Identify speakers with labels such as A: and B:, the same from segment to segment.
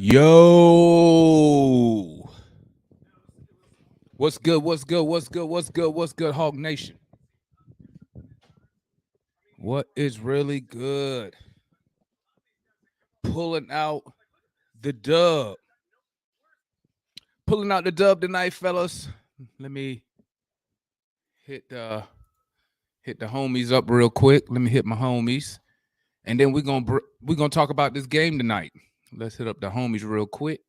A: Yo, what's good? What's good? What's good? What's good? What's good, Hog Nation? What is really good? Pulling out the dub. Pulling out the dub tonight, fellas. Let me hit the homies up real quick. Let me hit my homies, and then we're gonna talk about this game tonight. Let's hit up the homies real quick.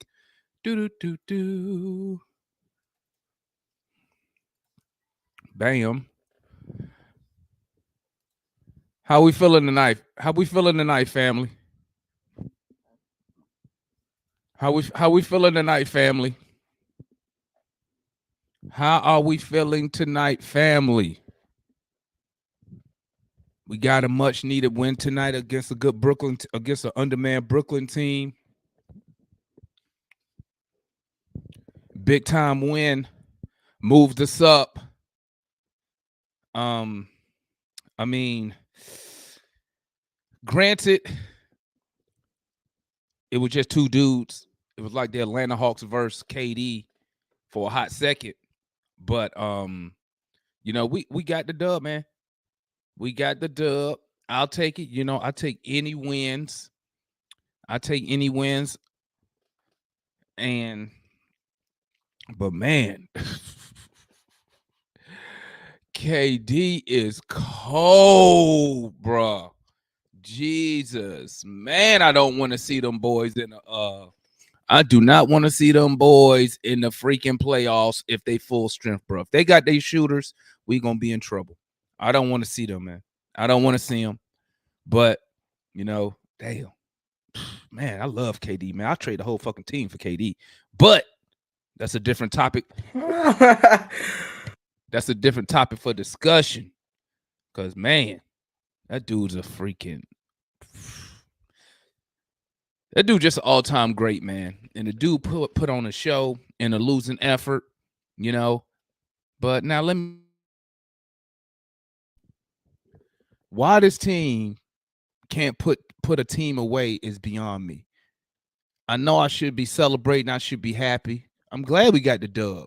A: Do do do do. Bam. How we feeling tonight? How we feeling tonight, family? How we feeling tonight, family? How are we feeling tonight, family? We got a much needed win tonight against a good against an undermanned Brooklyn team. Big time win, moved us up. I mean, granted, it was just two dudes. It was like the Atlanta Hawks versus KD for a hot second. But we got the dub, man. We got the dub. I'll take it. I take any wins. But man, KD is cold, bro. Jesus, man, I don't want to see them boys in the I do not want to see them boys in the freaking playoffs if they full strength, bro. If they got their shooters, we gonna be in trouble. I don't want to see them, man. I don't want to see them. But damn, man, I love KD, man. I'll trade the whole fucking team for KD. But that's a different topic. That's a different topic for discussion. Cause man, that dude's a freaking that dude just an all-time great, man. And the dude put on a show in a losing effort, But now let me why this team can't put a team away is beyond me. I know I should be celebrating, I should be happy. I'm glad we got the dub.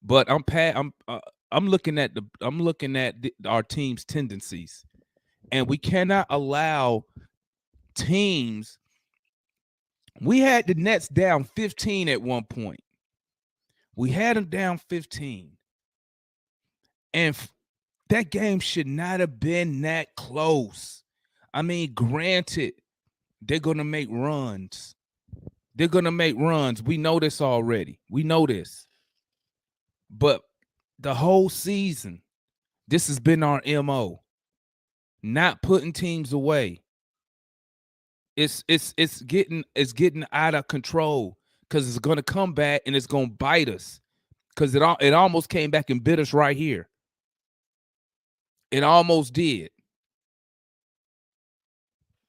A: But I'm looking at our team's tendencies. And we cannot allow teams. We had the Nets down 15 at one point. We had them down 15. And that game should not have been that close. I mean, granted, they're going to make runs. We know this already. We know this. But the whole season, this has been our MO. Not putting teams away. It's getting out of control because it's going to come back and it's going to bite us because it almost came back and bit us right here. It almost did.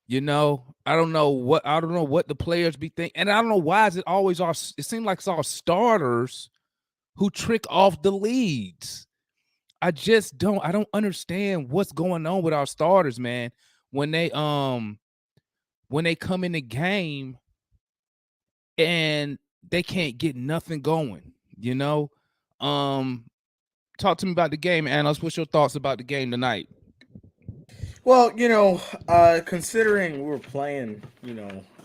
A: I don't know what the players be thinking, and I don't know why is it always it seems like it's our starters who trick off the leads. I don't understand what's going on with our starters, man. When they come in the game and they can't get nothing going, Talk to me about the game, Analysts. What's your thoughts about the game tonight?
B: Well, considering we were playing,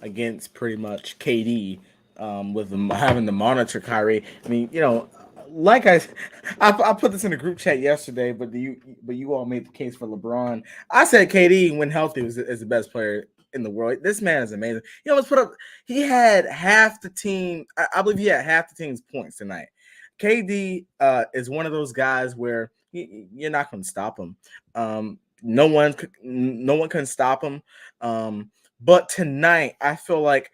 B: against pretty much KD, with having to monitor Kyrie. I mean, like I put this in the group chat yesterday, but you all made the case for LeBron. I said KD when healthy is the best player in the world. This man is amazing. Let's put up. He had half the team. I believe he had half the team's points tonight. KD is one of those guys where you're not going to stop him. No one can stop him. But tonight, I feel like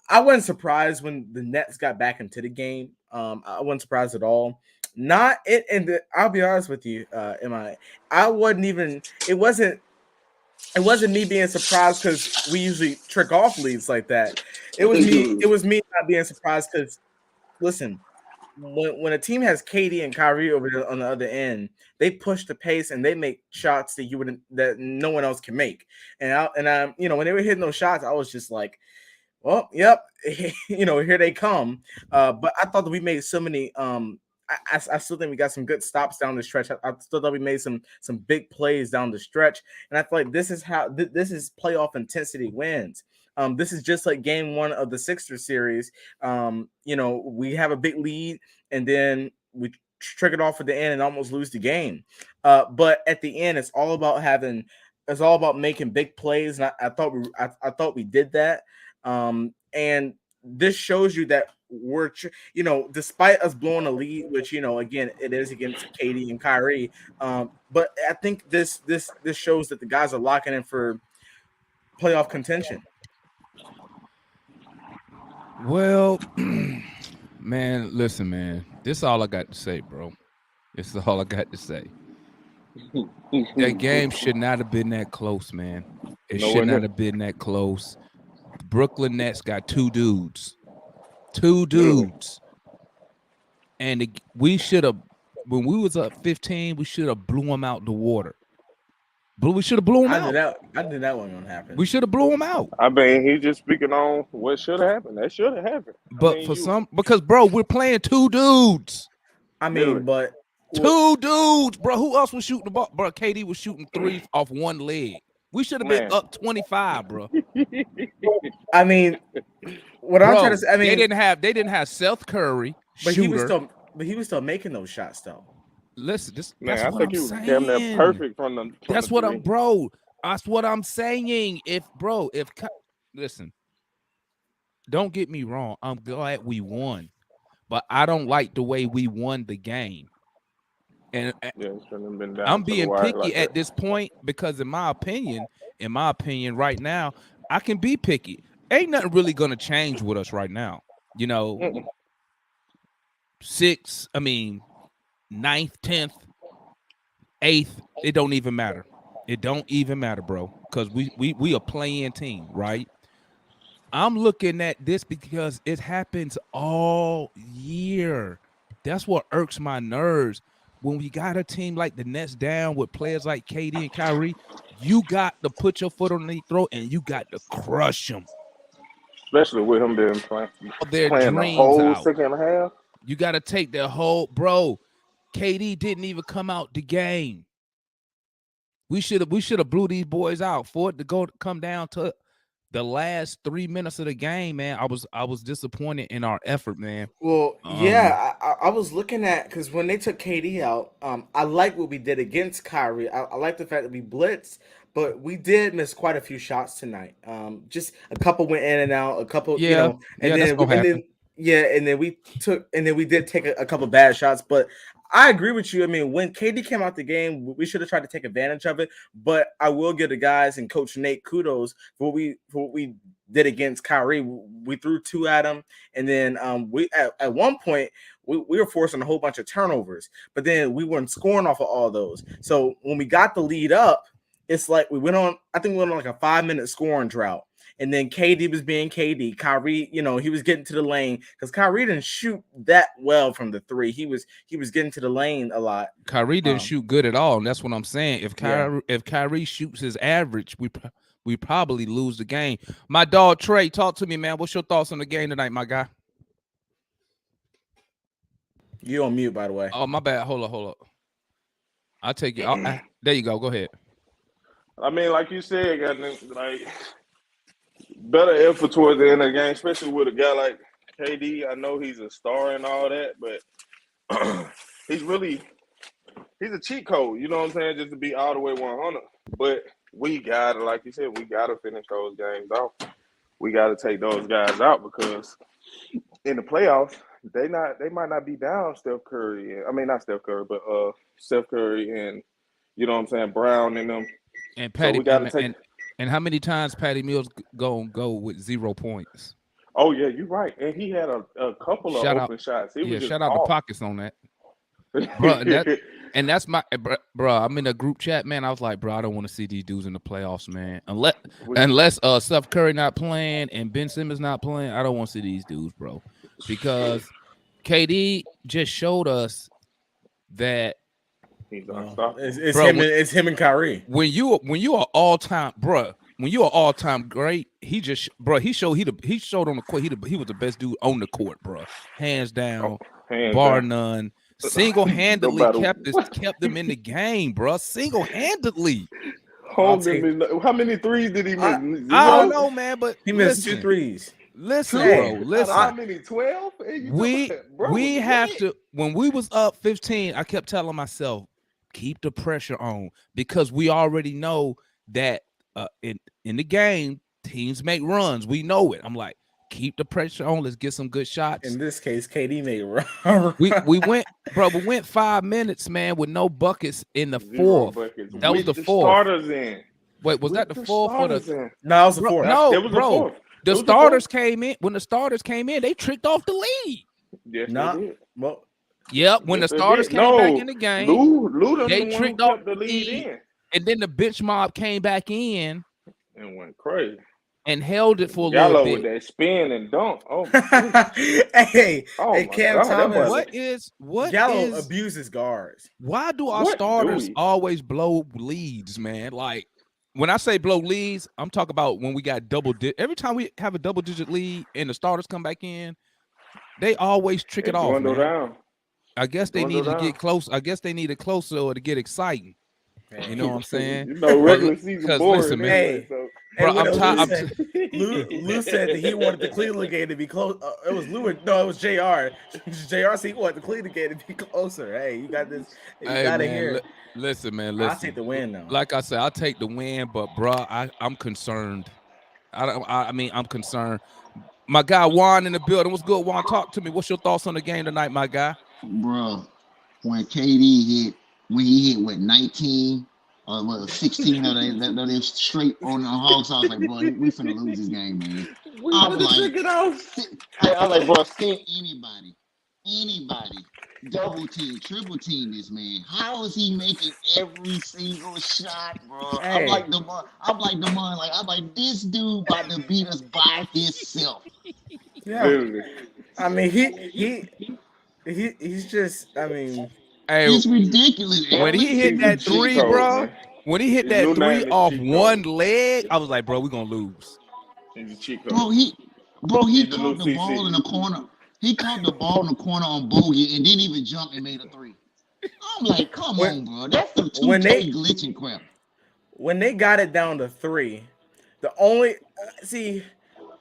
B: I wasn't surprised when the Nets got back into the game. I wasn't surprised at all. Not it, and I'll be honest with you, I wasn't even. It wasn't me being surprised because we usually trick off leads like that. It was me. It was me not being surprised because listen, when a team has KD and Kyrie over there on the other end, they push the pace and they make shots that no one else can make. And I when they were hitting those shots, I was just like, Well, yep. Here they come. But I thought that we made so many. I still think we got some good stops down the stretch. I still thought we made some big plays down the stretch, and I feel like this is how this is playoff intensity wins. This is just like game one of the Sixers series. We have a big lead, and then we trick it off at the end and almost lose the game. But at the end, it's all about making big plays, and I thought we did that. And this shows you that despite us blowing a lead, which again it is against Katie and Kyrie, but I think this shows that the guys are locking in for playoff contention.
A: Well, man, listen, man. This is all I got to say, bro. This is all I got to say. That game should not have been that close, man. It should not have been that close. Brooklyn Nets got two dudes. And we should have, when we was up 15, we should have blew them out the water. We should have blew them out.
B: I knew that wasn't gonna happen.
A: We should have blew them out.
C: I mean, he's just speaking on what should have happened. That should have happened.
A: But because bro, we're playing two dudes.
B: I mean, but
A: two dudes, bro. Who else was shooting the ball? Bro, KD was shooting three off one leg. We should have been up 25, bro.
B: I mean, what I'm trying to say, I mean,
A: they didn't have Seth Curry,
B: but
A: shooter.
B: he was still making those shots though.
A: Listen,
C: I think he was damn near perfect from the.
A: That's what I'm, bro. That's what I'm saying. Listen, don't get me wrong. I'm glad we won, but I don't like the way we won the game. And I'm being picky at this point because, in my opinion, right now, I can be picky. Ain't nothing really gonna change with us right now. Ninth, 10th, 8th, it don't even matter. It don't even matter, bro, because we a playing team, right? I'm looking at this because it happens all year. That's what irks my nerves. When we got a team like the Nets down with players like KD and Kyrie, you got to put your foot on their throat and you got to crush them.
C: Especially with him being playing the whole second half.
A: You got to take their whole, bro. KD didn't even come out the game. We should have blew these boys out for it to come down to the last 3 minutes of the game, man. I was disappointed in our effort, man.
B: Well, yeah, I was looking at, because when they took KD out, I like what we did against Kyrie. I like the fact that we blitzed, but we did miss quite a few shots tonight. Just a couple went in and out, a couple, and then we did take a couple bad shots, but I agree with you. I mean, when KD came out the game, we should have tried to take advantage of it. But I will give the guys and Coach Nate kudos for what we did against Kyrie. We threw two at him, and then we at one point we were forcing a whole bunch of turnovers, but then we weren't scoring off of all those. So when we got the lead up, it's like we went on like a 5-minute scoring drought. And then KD was being KD. Kyrie, he was getting to the lane because Kyrie didn't shoot that well from the three. He was getting to the lane a lot.
A: Kyrie didn't shoot good at all, and that's what I'm saying. If Kyrie shoots his average, we probably lose the game. My dog Trey, talk to me, man. What's your thoughts on the game tonight, my guy?
B: You on mute, by the way.
A: Oh, my bad. Hold up. I'll take it. There you go. Go ahead.
C: I mean, like you said, like better effort towards the end of the game, especially with a guy like KD. I know he's a star and all that, but he's a cheat code. You know what I'm saying? Just to be all the way 100. But we got to, like you said, we got to finish those games off. We got to take those guys out because in the playoffs, they might not be down Steph Curry. I mean, not Steph Curry, but Steph Curry and, you know what I'm saying, Brown and them.
A: And Patty, so and how many times Patty Mills gonna go with 0 points?
C: Oh yeah, you're right. And he had a couple of open shots.
A: Shout out the pockets on that. Bro, that's my bro. I'm in a group chat, man. I was like, bro, I don't want to see these dudes in the playoffs, man. Unless Steph Curry not playing and Ben Simmons not playing, I don't want to see these dudes, bro. Because KD just showed us that.
B: It's him and Kyrie.
A: When you are all time, bro, when you're an all-time great, he just, bro, he showed on the court. He was the best dude on the court, bro, hands down,
C: Hands
A: bar
C: down.
A: none. Single-handedly
C: No matter
A: kept them in the game, bro. Single-handedly.
B: I'll take-
C: How many threes did he miss? Zero?
A: I don't know, man, but
B: He missed
A: listen,
B: 2 threes.
A: listen,
B: Hey,
A: bro,
C: Out of
A: listen.
C: how many? 12?
A: We have to. When we was up 15, I kept telling myself, keep the pressure on, because we already know that in the game, teams make runs. We know it. I'm like, keep the pressure on. Let's get some good shots.
B: In this case, KD made run.
A: We went 5 minutes, man, with no buckets in the
C: Zero
A: fourth.
C: buckets.
A: That was
C: With
A: the fourth.
C: starters in.
A: Wait, was that
C: With
A: the fourth or
C: starters
A: the?
C: in.
B: No, that was the
A: Bro,
B: fourth.
A: no,
C: That was the
A: bro.
C: fourth.
A: The
C: It was the
A: starters
C: fourth.
A: came in. When the starters came in, they tricked off the lead.
C: Yes,
B: Nah,
C: they did.
B: well,
A: Yep, when
C: Yes,
A: the
C: they
A: starters
C: did.
A: came back in the game,
C: Lou them
A: they
C: the one who
A: tricked off
C: kept the lead in
A: and then the bitch mob came back in
C: and went crazy.
A: and held it for a
C: Gallo
A: little
C: with
A: bit.
C: that spin and dunk. Oh, my
B: hey,
C: Oh
B: hey,
C: my
B: Cam
C: God, that
B: Thomas.
C: was-
A: What
B: Gallo
A: is?
B: abuses guards.
A: Why do our
C: What do
A: starters
C: we?
A: always blow leads, man? Like when I say blow leads, I'm talking about when we got every time we have a double-digit lead and the starters come back in, they always trick it off,
C: dwindle
A: man.
C: down.
A: I guess they
C: Dwindle
A: needed to
C: down.
A: get close. I guess they needed closer or to get exciting. You know what I'm saying?
C: You know, regular season
A: Because
C: boring.
A: listen, man.
C: Anyway, so.
A: Bro,
B: Hey,
A: I'm tired.
B: Lou said that he wanted the Cleveland game to be close. It was Lou. No, it was Jr. Jr. said he wanted the Cleveland game to be closer. Hey, you got this. You
A: Hey,
B: got to
A: man,
B: hear.
A: listen, man.
B: I'll
A: Listen.
B: take the win now.
A: Like I said, I'll take the win, but bro, I'm concerned. I mean, I'm concerned. My guy Juan in the building. What's good, Juan? Talk to me. What's your thoughts on the game tonight, my guy?
D: Bro, when KD hit, when he hit what 19 or 16 of they straight on the Hawks, I was like, bro, we finna lose this game, man. I was like, I was like, bro, send anybody, double team, triple team this man. How is he making every single shot, bro?
B: Hey.
D: I'm like this dude about to beat us by himself.
B: Yeah.
C: Literally.
B: I mean, he's just. I mean,
A: Hey,
D: It's ridiculous.
A: when he hit that
C: He's a cheat
A: three,
C: code,
A: bro.
C: man.
A: When he hit
C: His
A: that
C: new
A: three
C: name is
A: off
C: cheat code.
A: one leg, I was like, bro, we're gonna lose.
C: He's a cheat
D: Bro,
C: code.
D: he
C: He's the
D: caught
C: new
D: the ball
C: CC.
D: in the corner. He caught the ball in the corner on bogey and didn't even jump and made a three. I'm like, come on, bro. That's some 2K glitching crap.
B: when they got it down to 3, the only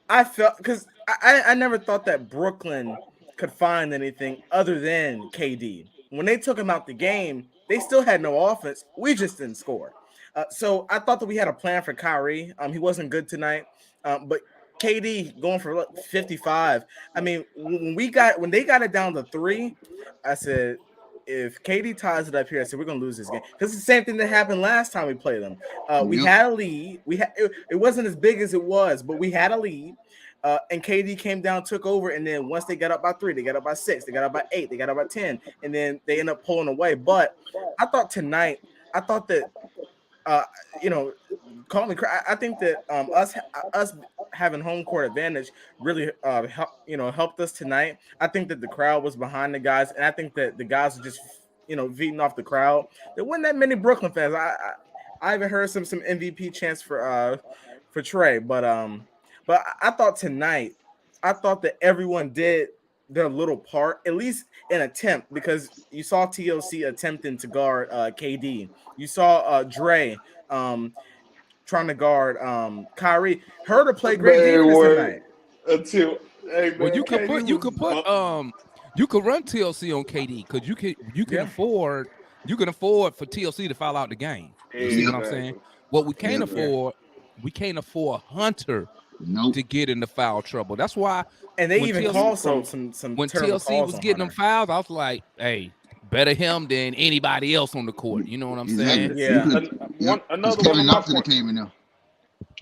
B: I felt because I never thought that Brooklyn could find anything other than KD. When they took him out the game, they still had no offense. We just didn't score. So I thought that we had a plan for Kyrie. He wasn't good tonight, but KD going for 55. I mean, when they got it down to 3, I said, if KD ties it up here, I said we're gonna lose this game because it's the same thing that happened last time we played them. We
D: Yep.
B: had a lead. It wasn't as big as it was, but we had a lead. And KD came down, took over, and then once they got up by 3, they got up by 6, they got up by 8, they got up by 10, and then they end up pulling away. But I thought tonight, that call me crazy. I think that us having home court advantage really helped us tonight. I think that the crowd was behind the guys, and I think that the guys were just feeding off the crowd. There weren't that many Brooklyn fans. I even heard some MVP chants for Trey, but I thought tonight, that everyone did their little part, at least an attempt, because you saw TLC attempting to guard KD. You saw Dre trying to guard Kyrie. Herder played great defense tonight.
C: Until
A: Well, you could run TLC on KD because you can afford for TLC to foul out the game. You see what I'm saying? What we can't afford, we can't afford Hunter to get into foul trouble. That's why.
B: And they
A: when
B: even
A: TLC
B: called some
A: when
B: terrible
A: TLC
B: calls
A: was
B: on
A: getting
B: Hunter.
A: them fouls, I was like, hey, better him than anybody else on the court. You know what I'm saying?
B: Yeah.
C: Another one of my points.
D: Came in there.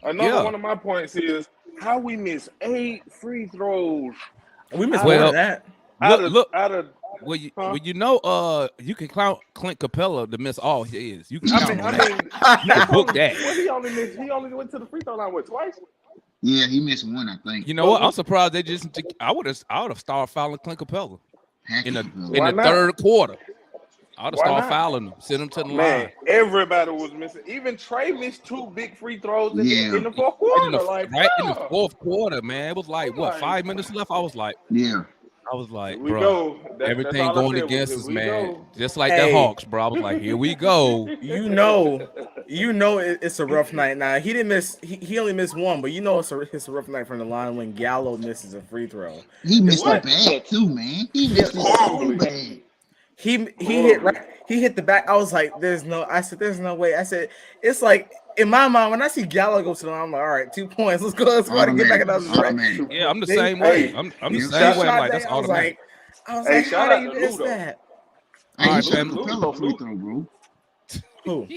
C: Another one of my points is how we miss 8 free throws.
B: We missed more than that.
A: Well, you can count Clint Capella to miss all his. You can count on that. You can book that.
C: Well, he only went to the free throw line twice.
D: Yeah, he missed one, I think.
A: You know what? I'm surprised they just. I would have started fouling Clint Capella in the third quarter. I'd have
C: Why
A: started
C: not?
A: fouling them, send them to the
C: Man,
A: line.
C: everybody was missing. Even Trey missed 2 big free throws in
D: Yeah.
C: the fourth
A: Right in
C: quarter. Like,
A: the
C: bro,
A: fourth quarter, man. It was like
C: I'm
A: what,
C: like,
A: 5 minutes left? I was like,
D: Yeah.
C: here we
A: bro,
C: go. That's
A: everything
C: all I
A: going
C: said was,
A: against
C: here
A: us,
C: we
A: man.
C: go.
A: Just like the
B: Hey,
A: Hawks, bro. I was like, here we go.
B: you know it's a rough night. Now he didn't miss. He only missed one, but you know it's a rough night from the line when Gallo misses a free throw.
D: He
B: It's
D: missed it
B: like
D: bad too, man. He
B: yeah,
D: missed it so
C: Horribly.
D: bad.
B: he hit
C: Horribly.
B: right. He hit the back. I was like, "There's no." I said, "There's no way." I said, "It's like in my mind when I see Gallo go to the line, I'm like, all right, 2 points. Let's go. Let's go and get back
D: Automatic.
B: another track."
D: Automatic.
A: Yeah, I'm the
B: They-
A: same way.
C: Hey,
A: I'm the
D: Yep.
A: same way. I'm
B: shot
A: like,
B: day,
A: that's automatic.
B: I was
C: Hey,
B: like,
C: shout
B: how
C: out
B: do
C: to
B: you miss
C: Lou, though.
B: that?
D: Hey, he
A: Alright,
D: shot a
A: fam.
D: Capello free throw, bro.
B: Who?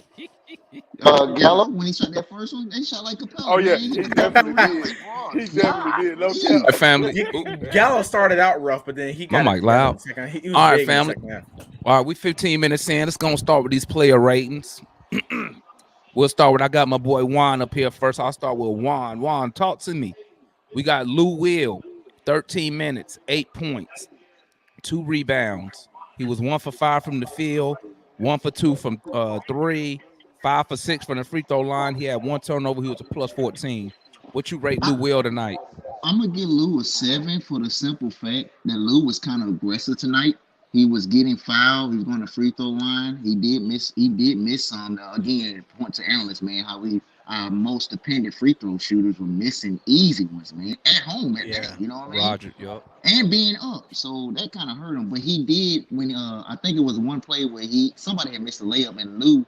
D: Gallo, when he shot that first one, they shot like Capello.
C: Oh, yeah,
D: man.
C: he
D: hit the
C: definitely
D: back of the rim.
C: did.
D: Like, bro,
C: He definitely did. No
D: golly.
A: All right,
C: cap.
A: family.
B: Gallo started out rough, but then he got
A: mic
B: it
A: loud.
B: in the second. He was
A: All right,
B: big in the
A: family.
B: second half.
A: All right, we 15 minutes in. Let's go start with these player ratings. We'll start with, I got my boy Juan up here first. I'll start with Juan. Juan, talk to me. We got Lou Will, 13 minutes, 8 points, 2 rebounds. He was 1 for 5 from the field, 1 for 2 from 3, 5 for 6 from the free throw line. He had 1 turnover. He was a plus 14. What you rate Lou Will tonight?
D: I'm gonna give Lou a 7 for the simple fact that Lou was kind of aggressive tonight. He was getting fouled. He was going to free throw line. He did miss. He did miss some. Again, point to analysts, man. How our most dependent free throw shooters were missing easy ones, man. At home at that. You know what I mean?
A: Roger, yup.
D: And being up, so that kind of hurt him. But he did when I think it was one play where somebody had missed a layup and Lou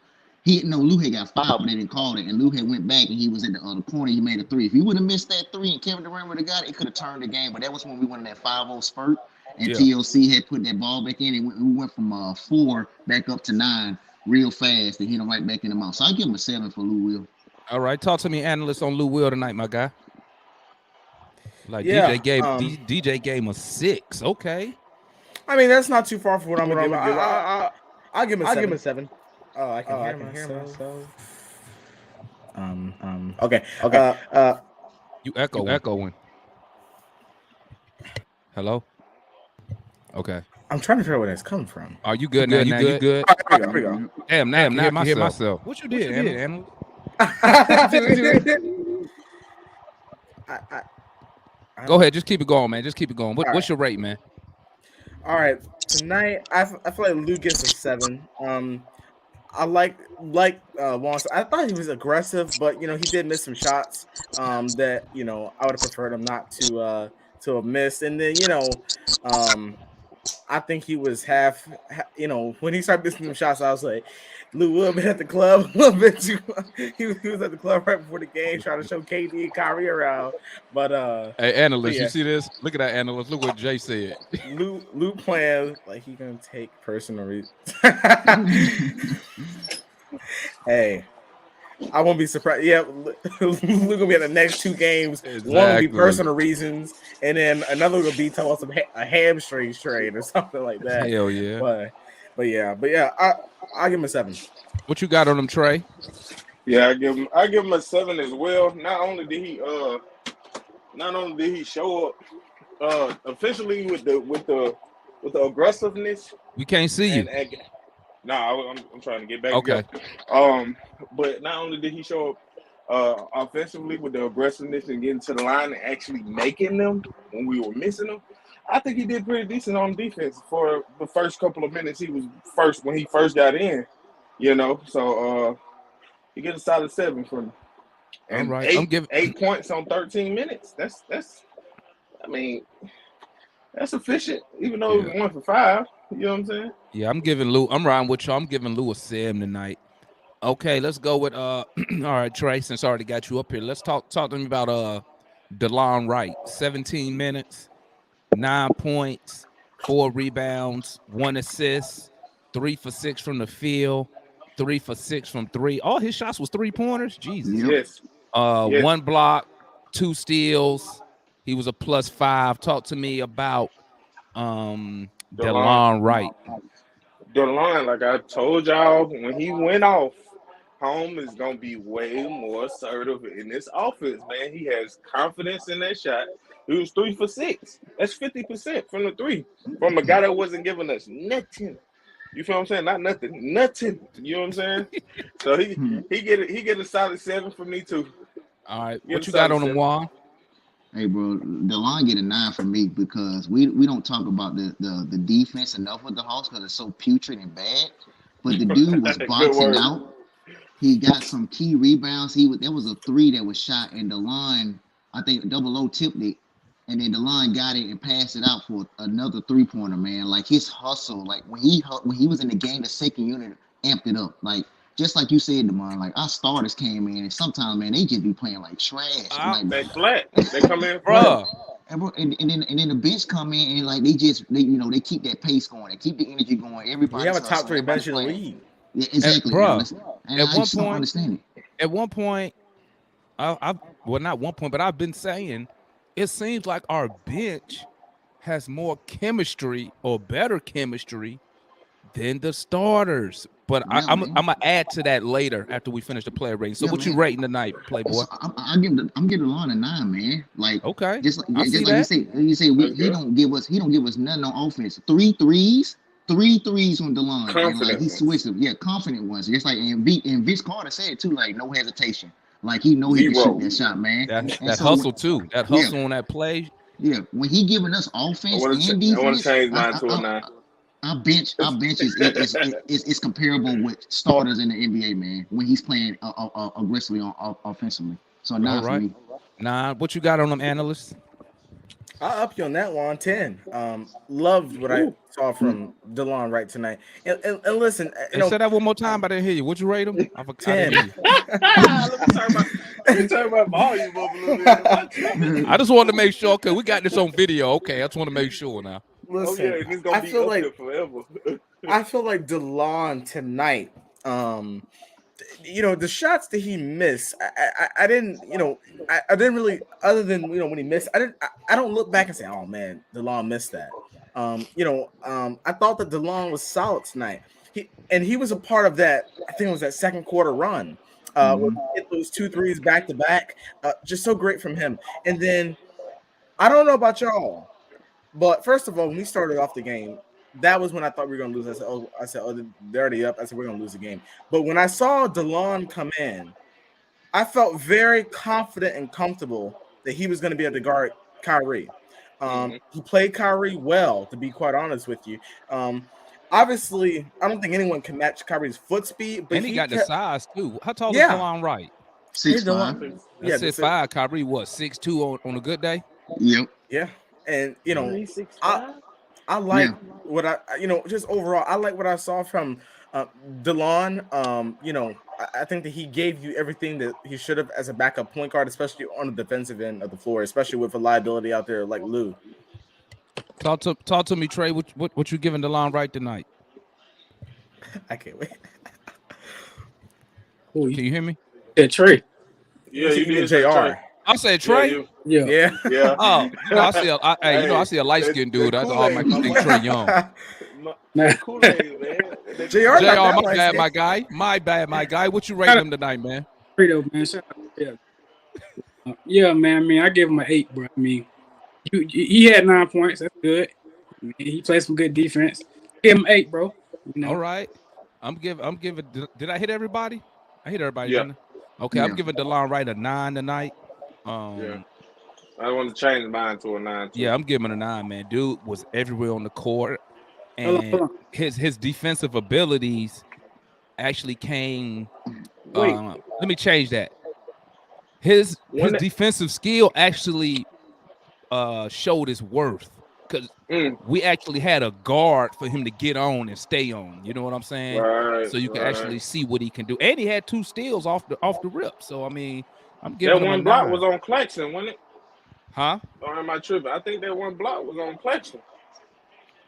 D: had got fouled, but they didn't call it. And Lou had went back and he was at the other corner. He made a 3. If he would have missed that 3 and Kevin Durant would have got it, it could have turned the game. But that was when we went in that 5-0 spurt and TLC had put that ball back in. And we went from 4 back up to 9 real fast and hit him right back in the mouth. So I give him a 7 for Lou Will.
A: All right, talk to me, analysts, on Lou Will tonight, my guy. Like
B: Yeah,
A: DJ gave him a 6. Okay.
B: I mean, that's not too far for what I'm gonna give. I'll give him a 7.
E: Give him a 7.
B: Oh, I can hear myself. Okay.
A: You echoing. Hello? Okay.
B: I'm trying to figure out where that's coming from.
A: Are you good now? You good?
B: All right, here we go.
A: Damn, now I can hear myself. What you did, analyst? Go ahead, just keep it going, man. Just keep it going. What's your rate, man?
B: All right, tonight I feel like Lou gets a 7. I like Juan. I thought he was aggressive, but he did miss some shots that I would have preferred him not to have missed. And then I think he was half. When he started missing some shots, I was like, Lou Will been at the club a little bit too. He was at the club right before the game, trying to show KD and Kyrie around. But
A: hey, analyst, you see this? Look at that analyst. Look what Jay said.
B: Lou playing like he gonna take personal reasons. Hey, I won't be surprised. Yeah, Lou gonna be at the next 2 games.
A: Exactly.
B: One will be personal reasons, and then another will be talking about a hamstring strain or something like that.
A: Hell yeah.
B: But yeah, I'll give him a 7.
A: What you got on him, Trey?
C: Yeah, I give him a 7 as well. Not only did he show up officially with the aggressiveness.
A: We can't see you.
C: I'm trying to get back.
A: Okay.
C: Together. But not only did he show up offensively with the aggressiveness and getting to the line and actually making them when we were missing them, I think he did pretty decent on defense for the first couple of minutes. He was when he first got in, So he gets a solid 7 from me. And
A: all right.
C: 8 points on 13 minutes. That's efficient, even though it was 1 for 5. You know what I'm saying?
A: Yeah, I'm riding with you. I'm giving Lou a 7 tonight. Okay, let's go with all right, Trey, since I already got you up here. Let's talk to me about Delon Wright. 17 minutes, 9 points, 4 rebounds, 1 assist, 3 for 6 from the field, 3 for 6 from 3. All his shots was 3-pointers. Jesus.
C: Yes.
A: 1 block, 2 steals. He was a plus 5. Talk to me about Delon Wright.
C: Delon, like I told y'all, when he went off, home is gonna be way more assertive in this offense, man. He has confidence in that shot. He was 3 for 6. That's 50% from the 3. From a guy that wasn't giving us nothing. You feel what I'm saying? Not nothing. You know what I'm saying? So he get a solid 7 from me too.
A: All right,
C: Get
A: what
C: a
A: you got
C: solid
A: on him,
C: 7.
A: Juan?
D: Hey, bro, Delon get a 9 from me because we don't talk about the defense enough with the Hawks because it's so putrid and bad. But the dude was
C: Good
D: boxing
C: word.
D: out. He got some key rebounds. There was a 3 that was shot, and Delon, I think Double O tipped it, and then Delon got it and passed it out for another 3-pointer. Man, like his hustle, like when he was in the game, the second unit amped it up. Like just like you said, Demond, like our starters came in, and sometimes man they just be playing like trash. And,
C: They
D: like,
C: flat. They come in flat.
A: Bruh.
D: and then the bench come in and like they they keep that pace going, they keep the energy going.
B: We
D: Everybody's
B: have a top
D: hustling,
B: 3 bench
D: everybody's
B: in the
D: playing.
B: league.
D: Yeah, exactly.
A: Bruh,
D: And
A: at
D: I
A: one
D: just don't
A: point,
D: understand it.
A: at one point, well, not one point, but I've been saying it seems like our bench has more chemistry or better chemistry than the starters. But
D: Yeah,
A: I'm
D: man.
A: gonna add to that later after we finish the player rating. So
D: Yeah,
A: what you
D: man.
A: rating tonight, Playboy?
D: So I'm giving Delon a 9, man. Like
A: Okay,
D: just
A: I see
D: like
A: that.
D: you say
C: That's
D: he
C: good.
D: don't give us nothing on offense. 3 threes on Delon, and like
C: Confident
D: he
C: ones.
D: switched them. Yeah, confident ones. Just like and Vince Carter said too, like no hesitation. Like he know he can shoot
C: 0.
D: that shot, man. And
A: That
D: so
A: hustle too. That
D: yeah,
A: hustle on that play.
D: yeah, when he giving us offense and
C: I want to
D: defense,
C: change mine to a 9.
D: our bench is comparable with starters in the NBA, man. When he's playing aggressively on offensively, so 9
A: All
D: for
A: right.
D: me.
A: Nah, what you got on them, Analysts?
B: I'll up you on that one, 10. Loved what I saw from Delon Wright tonight. And listen,
A: Hey, say that one more time. I didn't hear you. Would you rate him? I
B: 10.
A: didn't hear you.
C: Let me turn my volume up a little bit.
A: I just wanted to make sure. Okay, we got this on video. Okay, I just want to make sure now.
B: Listen,
C: Oh yeah, and it's gonna be up here forever.
B: I feel like Delon tonight, the shots that he missed, I didn't, I didn't really, other than when he missed, I don't look back and say, oh man, Delon missed that. I thought that Delon was solid tonight. He was a part of that. I think it was that second quarter run. Where he hit those 2 threes back to back. Just so great from him. And then I don't know about y'all, but first of all, when we started off the game, that was when I thought we were gonna lose. I said, they're already up. I said, we're gonna lose the game. But when I saw Delon come in, I felt very confident and comfortable that he was gonna be able to guard Kyrie. He played Kyrie well, to be quite honest with you. Obviously, I don't think anyone can match Kyrie's foot speed, but
A: And he got the size too. How tall is
B: Yeah.
A: Delon Wright?
D: 6'5".
A: That's 6'5". Kyrie was 6'2" on a good day.
D: Yep.
B: Yeah, and
C: I
B: I like what just overall, I like what I saw from Delon. I think that he gave you everything that he should have as a backup point guard, especially on the defensive end of the floor, especially with a liability out there like Lou.
A: Talk to me, Trey. What you giving Delon Wright tonight?
B: I can't wait.
A: Can you hear me?
E: Yeah, Trey.
C: Yeah,
B: you
C: you
B: mean
C: did
B: JR.
C: Trey.
A: I said Trey.
E: Yeah.
C: Yeah.
A: Oh, I see a light skinned dude. I automatically think Trey Young.
C: Kool-Aid, man.
B: JR,
A: JR, my bad, my guy. My bad, my guy. What you rate him tonight, man?
E: Trey though, man. Shout out. Yeah, man. I mean, I give him an 8, bro. I mean, he had 9 points. That's good. I mean, he played some good defense. Give him 8, bro.
A: All right. I'm giving. Did I hit everybody? I hit everybody.
C: Yeah.
A: Didn't I? Okay, I'm giving Delon Wright a 9 tonight.
C: Yeah. I want to change mine to a 9 too.
A: Yeah, I'm giving a 9, man. Dude was everywhere on the court,
E: Hold
A: and
E: on.
A: his defensive abilities actually came.
C: Wait.
A: Let me change that. His defensive skill actually showed his worth because we actually had a guard for him to get on and stay on. You know what I'm saying?
C: Right,
A: so you can actually see what he can do, and he had 2 steals off the rip. So I mean, I'm
C: That
A: giving him
C: one
A: a
C: block
A: 9.
C: was on Claxton, wasn't it?
A: Huh?
C: Or am I tripping? I think that one block was on Claxton.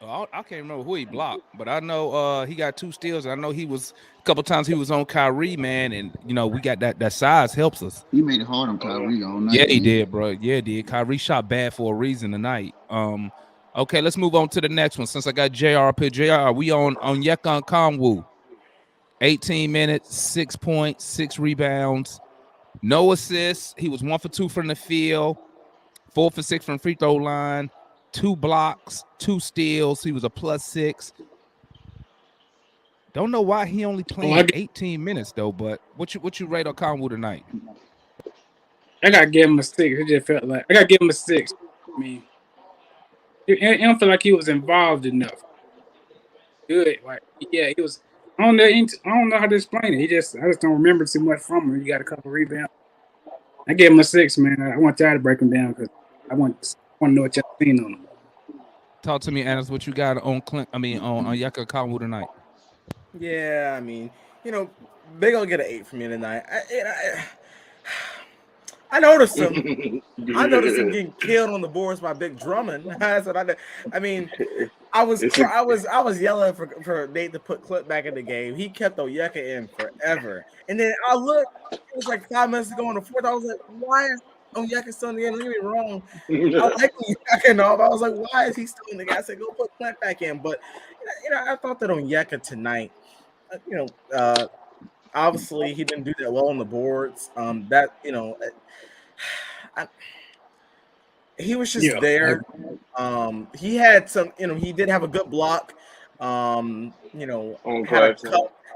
A: I can't remember who he blocked, but I know he got 2 steals. I know he was a couple times he was on Kyrie, man, and we got that size helps us.
D: He made it hard on Kyrie all night.
A: Yeah, he did, bro. Yeah, he did. Kyrie shot bad for a reason tonight. Okay, let's move on to the next one. Since I got JR up here, JR, we on Yekon Konwu. 18 minutes, 6 points, 6 rebounds, no assists. He was 1 for 2 from the field, 4 for 6 from free throw line, 2 blocks, 2 steals. He was a +6. Don't know why he only playing 18 minutes though. But what you rate on Conwood tonight?
E: I gotta give him a 6. It just felt like I gotta give him a 6. I mean, it don't feel like he was involved enough. Good, like yeah, he was. I don't know how to explain it. I just don't remember too much from him. He got a couple rebounds. I gave him a 6, man. I want y'all to break him down because I want to know what y'all seen on him.
A: Talk to me, Analysts. What you got on Clint? I mean, on Yaka Conwood tonight?
B: Yeah, I mean, Big will get an 8 from me tonight. I noticed him. I noticed him getting killed on the boards by Big Drummond. That's what I did. I mean, I was yelling for Nate to put Clint back in the game. He kept Onyeka in forever. And then I looked, it was like 5 minutes ago in the fourth. I was like, why is Onyeka still in the game? Don't get me wrong. I like Onyeka and all, but I was like, why is he still in the game? I said, go put Clint back in. But I thought that Onyeka tonight, obviously he didn't do that well on the boards. He was just there. He had some, he did have a good block.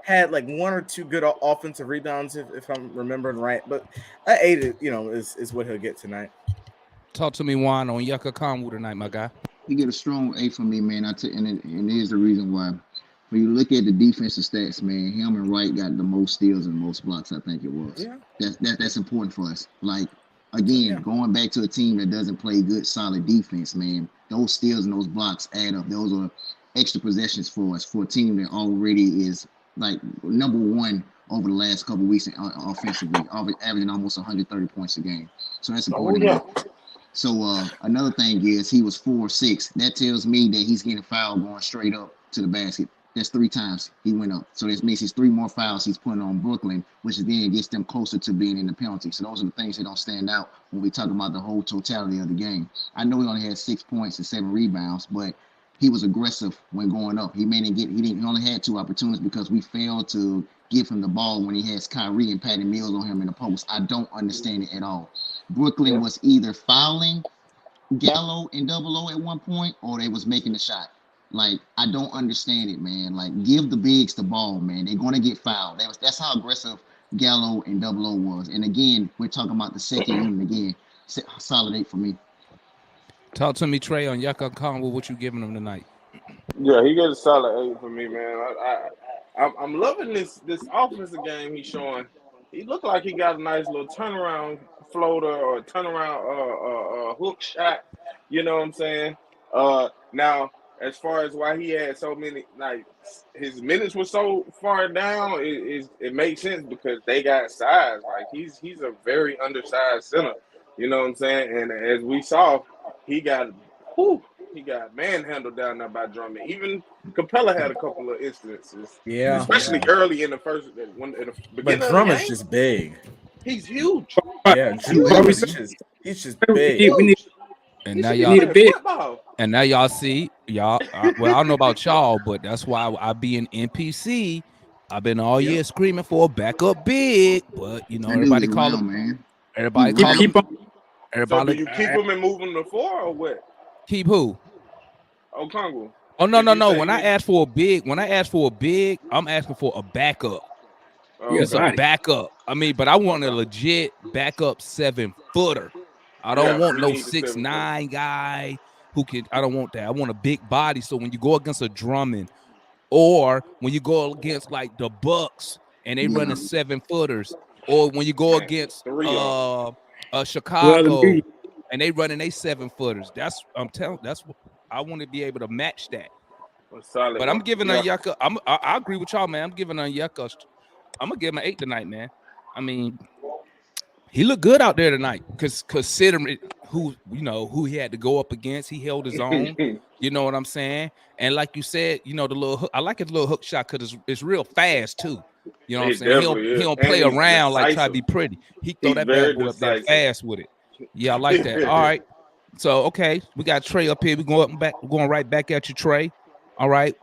B: Had like 1 or 2 good offensive rebounds, if I'm remembering right. But I 8 it, is what he'll get tonight.
A: Talk to me, Juan, on Yucca Conwood tonight, my guy.
D: He get a strong 8 from me, man. And here's the reason why. When you look at the defensive stats, man, him and Wright got the most steals and most blocks, I think it was.
B: Yeah.
D: That's important for us. Like, again, going back to a team that doesn't play good, solid defense, man, those steals and those blocks add up. Those are extra possessions for us, for a team that already is, like, number 1 over the last couple of weeks offensively, averaging almost 130 points a game. So that's important. So another thing is he was 4-6. That tells me that he's getting fouled going straight up to the basket. That's 3 times he went up. So that means he's 3 more fouls he's putting on Brooklyn, which then gets them closer to being in the penalty. So those are the things that don't stand out when we talk about the whole totality of the game. I know he only had 6 points and 7 rebounds, but he was aggressive when going up. He only had 2 opportunities because we failed to give him the ball when he has Kyrie and Patty Mills on him in the post. I don't understand it at all. Brooklyn was either fouling Gallo and Double O at one point, or they was making the shot. Like, I don't understand it, man. Like, give the bigs the ball, man. They're going to get fouled. That's how aggressive Gallo and Double O was. And again, we're talking about the second unit again. Solid 8 for me.
A: Talk to me, Trey, on Yucca Conwood. What you giving him tonight?
C: Yeah, he gets a solid 8 for me, man. I'm loving this offensive game he's showing. He looked like he got a nice little turnaround floater or turnaround hook shot. You know what I'm saying? Now, as far as why he had so many, like, his minutes were so far down, it makes sense because they got size. Like, he's a very undersized center. You know what I'm saying? And as we saw, he got manhandled down there by Drummond. Even Capella had a couple of instances.
B: Yeah.
C: Especially early in the first
B: But Drummond's just big.
C: He's huge.
B: Yeah, he's just big.
A: And now y'all see, well, I don't know about y'all, but that's why I be in NPC. I've been all year screaming for a backup big, but everybody call him, man. Everybody call him.
C: So do you keep him and move him to 4 or what?
A: Keep who?
C: Okongwu.
A: Oh no. When I ask for a big, I'm asking for a backup. It's a backup. I mean, but I want a legit backup 7-footer. I don't want no 6'9" guy who can. I don't want that. I want a big body. So when you go against a Drummond, or when you go against like the Bucks and they running 7-footers, or when you go against Chicago and they running 7-footers, that's what I want to be able to match that. But I'm giving Onyeka. I agree with y'all, man. I'm giving Onyeka. I'm gonna give him an 8 tonight, man. I mean, he looked good out there tonight, because considering who he had to go up against, he held his own. You know what I'm saying? And like you said, the little hook, I like his little hook shot because it's real fast too. You know what I'm saying? He don't play around like try to be pretty. He throw that bad boy up there fast with it. Yeah, I like that. All right. So okay, we got Trey up here. We're going right back at you, Trey. All right.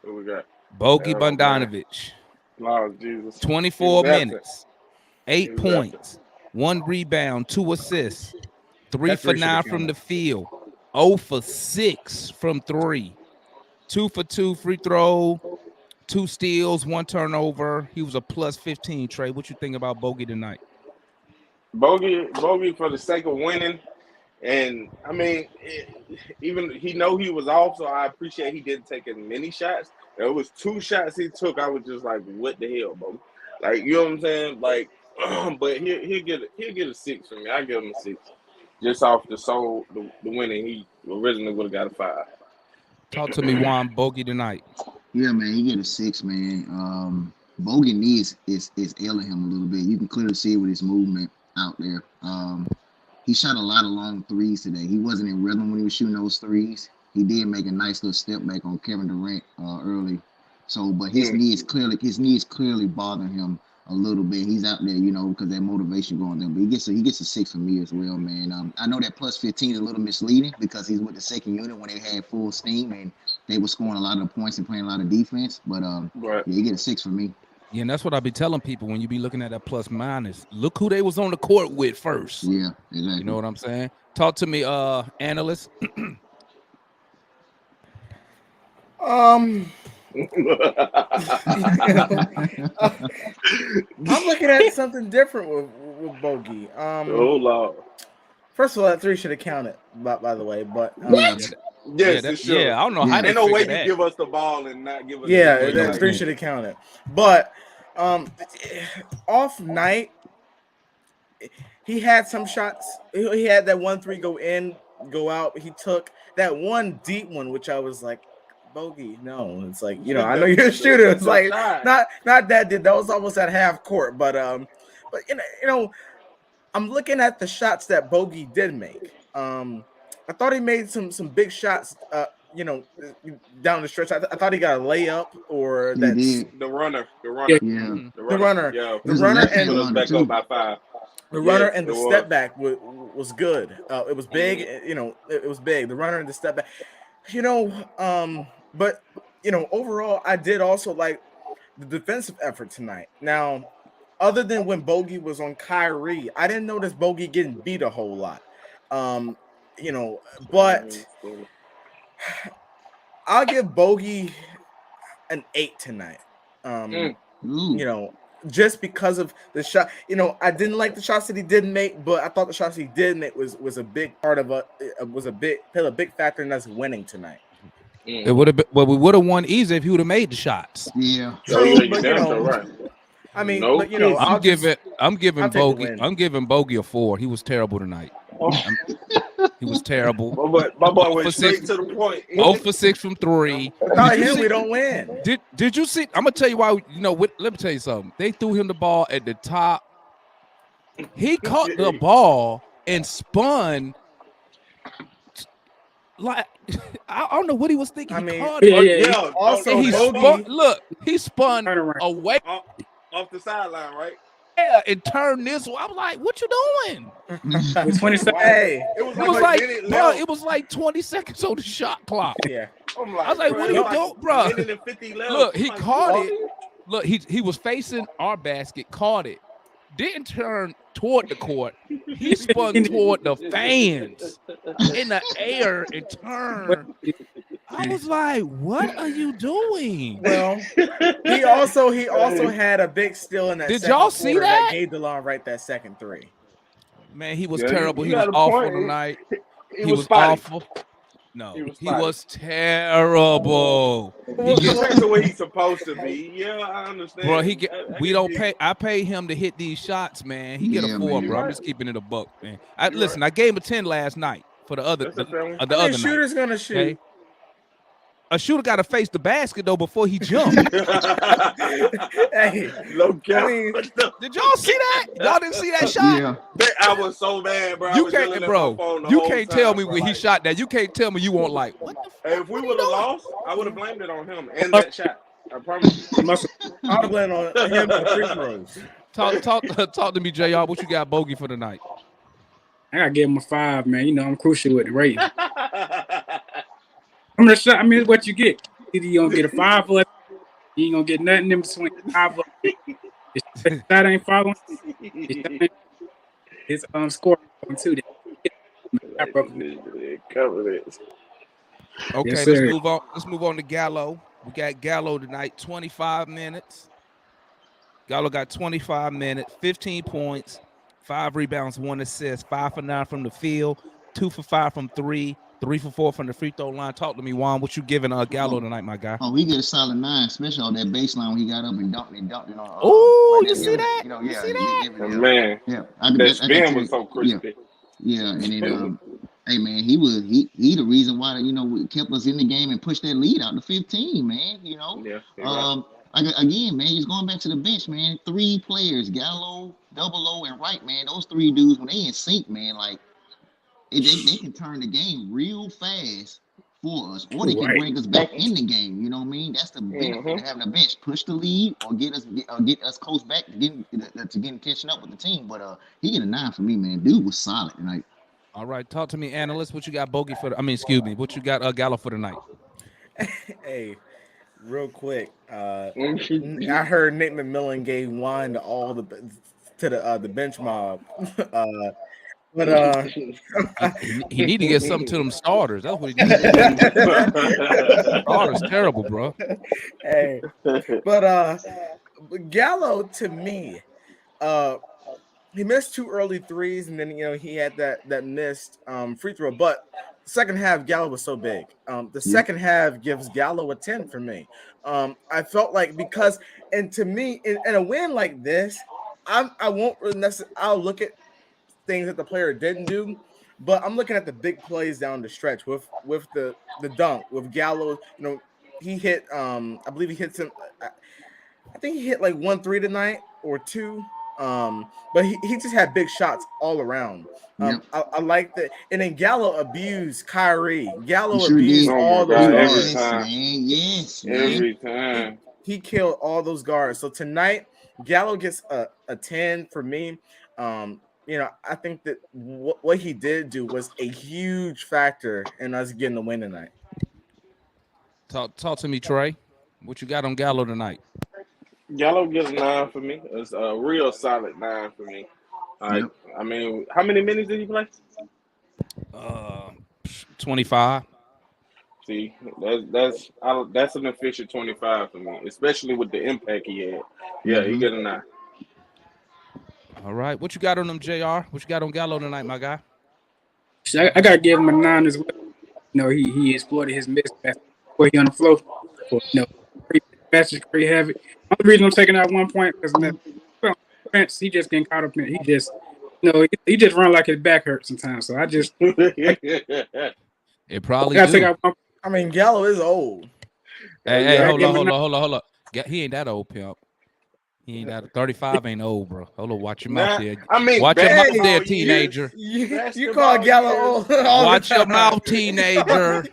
C: What we got?
A: Bogey Bogdanović.
C: Oh, Jesus.
A: 24 minutes, 8 points, 1 rebound, 2 assists, 3 for 9 from the field, 0 for 6 from 3. 2 for 2 free throw, 2 steals, 1 turnover. He was a plus 15. Trey, what you think about Bogey tonight?
C: Bogey for the sake of winning. And I mean, even he know he was off, so I appreciate he didn't take as many shots. There was 2 shots he took. I was just like, what the hell, bro? Like, you know what I'm saying? Like, but he'll get a 6 from me. I give him a 6, just off the winning. He originally would have got a 5.
A: Talk to me, Juan. Bogey tonight.
D: Yeah, man, he get a 6, man. Bogey knees is ailing him a little bit. You can clearly see it with his movement out there. He shot a lot of long threes today. He wasn't in rhythm when he was shooting those threes. He did make a nice little step back on Kevin Durant early. So, but his knee is clearly bothering him a little bit. He's out there, you know, because that motivation going there. But he gets a 6 from me as well, man. I know that plus 15 is a little misleading because he's with the second unit when they had full steam and they were scoring a lot of points and playing a lot of defense. But
C: Right.
D: yeah, he get a 6 from me.
A: Yeah, and that's what I be telling people when you be looking at that plus minus. Look who they was on the court with first.
D: Yeah, exactly.
A: You know what I'm saying? Talk to me, analyst.
B: I'm looking at something different with Bogey.
C: Oh Lord.
B: First of all, that 3 should have counted, by the way. But
C: Yes,
A: Yeah,
C: it should.
A: I don't know how they
C: Ain't no way you
A: that.
C: give us the ball and not give us.
B: yeah,
C: the
B: that 3 should have counted. But off night, he had some shots. He had that 1-3 go in, go out. He took that one deep one, which I was like, Bogey, no. It's like, you know, I know you're a shooter. It's like not that deep. That was almost at half court. But you know, I'm looking at the shots that Bogey did make. I thought he made some big shots. You know, down the stretch. I thought he got a layup or that's
C: the runner.
D: Yeah.
B: The runner.
C: Yeah.
B: The runner and
C: Put us back up by 5.
B: the runner
C: Yes,
B: and the
C: it was.
B: step back was good. It was big. You know, it was big. The runner and the step back. You know, but you know, overall, I did also like the defensive effort tonight. Now, other than when Bogey was on Kyrie, I didn't notice Bogey getting beat a whole lot. You know, but I'll give Bogey an 8 tonight. You know, just because of the shot. You know, I didn't like the shots that he didn't make, but I thought the shots he did make was a big part of played a big factor in us winning tonight.
A: It would have been, well, we would have won easy if he would have made the shots.
D: Yeah.
B: True,
C: But
B: you know,
C: right.
B: I mean,
C: No
B: but you know,
A: I'm giving
B: I'll take the
A: Bogey.
B: win.
A: I'm giving Bogey a 4. He was terrible tonight. He was terrible.
C: My boy went
A: for
C: straight
A: 6.
C: to the point.
A: 0 for 6 from 3.
B: Without him, we don't win.
A: Did you see? I'm gonna tell you why. You know, let me tell you something. They threw him the ball at the top. He caught the ball and spun. Like I don't know what he was thinking.
B: I
A: He
B: mean,
A: caught it.
C: Yeah.
B: Also,
A: He
B: Bogey-
A: spun. Look, he spun
E: Turn around.
A: away
C: off the sideline, right?
A: and turned this way. I was like, "What you doing?"
E: With 20 seconds.
B: Hey,
C: It was
A: It was
C: a
A: like,
C: minute
A: bro,
C: left.
A: it was like 20 seconds on the shot clock.
B: yeah.
C: I'm
A: I was like,
C: bro,
A: what are you
C: it's
A: doing, bro?
C: a minute and 50 left.
A: Look, he
C: I'm like,
A: caught
C: what?
A: it. Look, he was facing our basket, caught it, didn't turn toward the court. He spun toward the fans in the air and turned. I was like, what are you doing?
B: Well, he also had a big steal in that.
A: Did
B: second
A: y'all see
B: quarter
A: that?
B: gave Delon Wright that second 3.
A: Man, he was
C: Yeah,
A: terrible.
C: you
A: He was
C: got a
A: awful
C: point.
A: tonight.
C: He
A: He was
C: spotty.
A: awful. No,
C: He was
A: he
C: spotty.
A: was terrible. He gets,
C: Compared to where he's supposed to be. Yeah, I understand.
A: bro, we don't
C: get
A: pay. I pay him to hit these shots, man. He get
D: Yeah,
A: a 4,
D: man.
A: bro. I'm just keeping it a buck, man. Listen, I gave him a 10 last night for the other
C: That's a fair one.
A: the
B: I mean,
A: other night.
B: shooter's gonna shoot.
A: Okay? A shooter got to face the basket though before he jumps.
B: Hey,
C: No cap.
B: I mean,
A: Did y'all see that? Y'all didn't see that shot?
D: Yeah.
C: I was so mad, bro. I
A: You
C: was yelling
A: can't,
C: at
A: bro.
C: my phone the
A: You
C: whole
A: can't
C: time,
A: tell me
C: bro.
A: when he
C: Like,
A: shot that. You can't tell me you won't like. What the?
C: Hey, if we would have lost, I would have blamed it on him and that shot. I promise you.
B: I'll blame on him for free throws.
A: Talk to me, Jr. What you got, bogey for tonight?
E: I gotta give him a 5, man. You know I'm crucial with the rating. I'm gonna shot. I mean, what you get. Either you gonna get a 5 or you ain't gonna get nothing in between 5 or his shot ain't following. His score too. I broke it.
C: Cover this.
A: Okay,
E: Yes,
A: let's
E: sir.
A: move on. Let's move on to Gallo. We got Gallo tonight, 25 minutes. Gallo got 25 minutes, 15 points, 5 rebounds, 1 assist, 5 for 9 from the field, 2 for 5 from 3, 3 for 4 from the free throw line. Talk to me, Juan. What you giving Gallo tonight, my guy?
D: Oh, he get a solid 9, especially on that baseline when he got up and dunked it on.
A: Oh,
D: right
A: you
D: there,
A: see that?
D: You know,
A: You
D: yeah,
A: see that?
C: And man,
D: yeah.
C: that
D: I
C: spin
D: tell
C: was
D: you,
C: so crispy.
D: yeah, and then hey man, he the reason why we kept us in the game and pushed that lead out to 15, man.
C: Yeah, right.
D: Again, man, just going back to the bench, man. 3 players, Gallo, Double O, and Wright, man. Those 3 dudes, when they in sync, man, like they can turn the game real fast for us, or they can
E: Right.
D: bring us back in the game. You know what I mean? That's the benefit of having a bench. Push the lead or get us close back to getting catching up with the team. But he get a 9 for me, man. Dude was solid tonight.
A: All right, talk to me, analyst. What you got, Bogey for? Excuse me. What you got, Gallo for tonight?
B: Hey, real quick. I heard Nate McMillan gave wine to all the bench mob. But
A: he need to get something to them starters. That's what he needs to do. Starters terrible, bro.
B: Hey, but Gallo to me, he missed 2 early threes, and then he had that missed free throw. But the second half, Gallo was so big. The second half gives Gallo a 10 for me. I felt like and to me, in a win like this, I won't really necessarily. I'll look at things that the player didn't do, but I'm looking at the big plays down the stretch with the dunk with Gallo. He hit. I believe he hit some. I think he hit like 1 3 tonight or 2. But he just had big shots all around. I like that. And then Gallo abused Kyrie. Gallo abused all those guards.
D: Yes, man.
C: Every time.
B: He killed all those guards. So tonight, Gallo gets a 10 for me. I think that what he did do was a huge factor in us getting the win tonight.
A: Talk to me, Trey. What you got on Gallo tonight?
C: Gallo gets 9 for me. It's a real solid 9 for me. I mean, how many minutes did he play?
A: 25.
C: See, that's an efficient 25 for me, especially with the impact he had. Yeah, he get a 9.
A: All right, what you got on them, JR? What you got on Gallo tonight, my guy?
E: I gotta give him a 9 as well. He exploited his mismatch where he on the floor. Matches Trey have it. Only reason I'm taking out 1 point because he just getting caught up in it. He just he just run like his back hurts sometimes. So I just
A: it probably
E: gotta take out 1 point.
B: I mean, Gallo is old.
A: Hey, hold on. He ain't that old, pimp. He ain't that 35 ain't old, bro. Hold on, watch your mouth there. Watch your mouth there, teenager.
B: You call Gallo old.
A: Watch your mouth, teenager.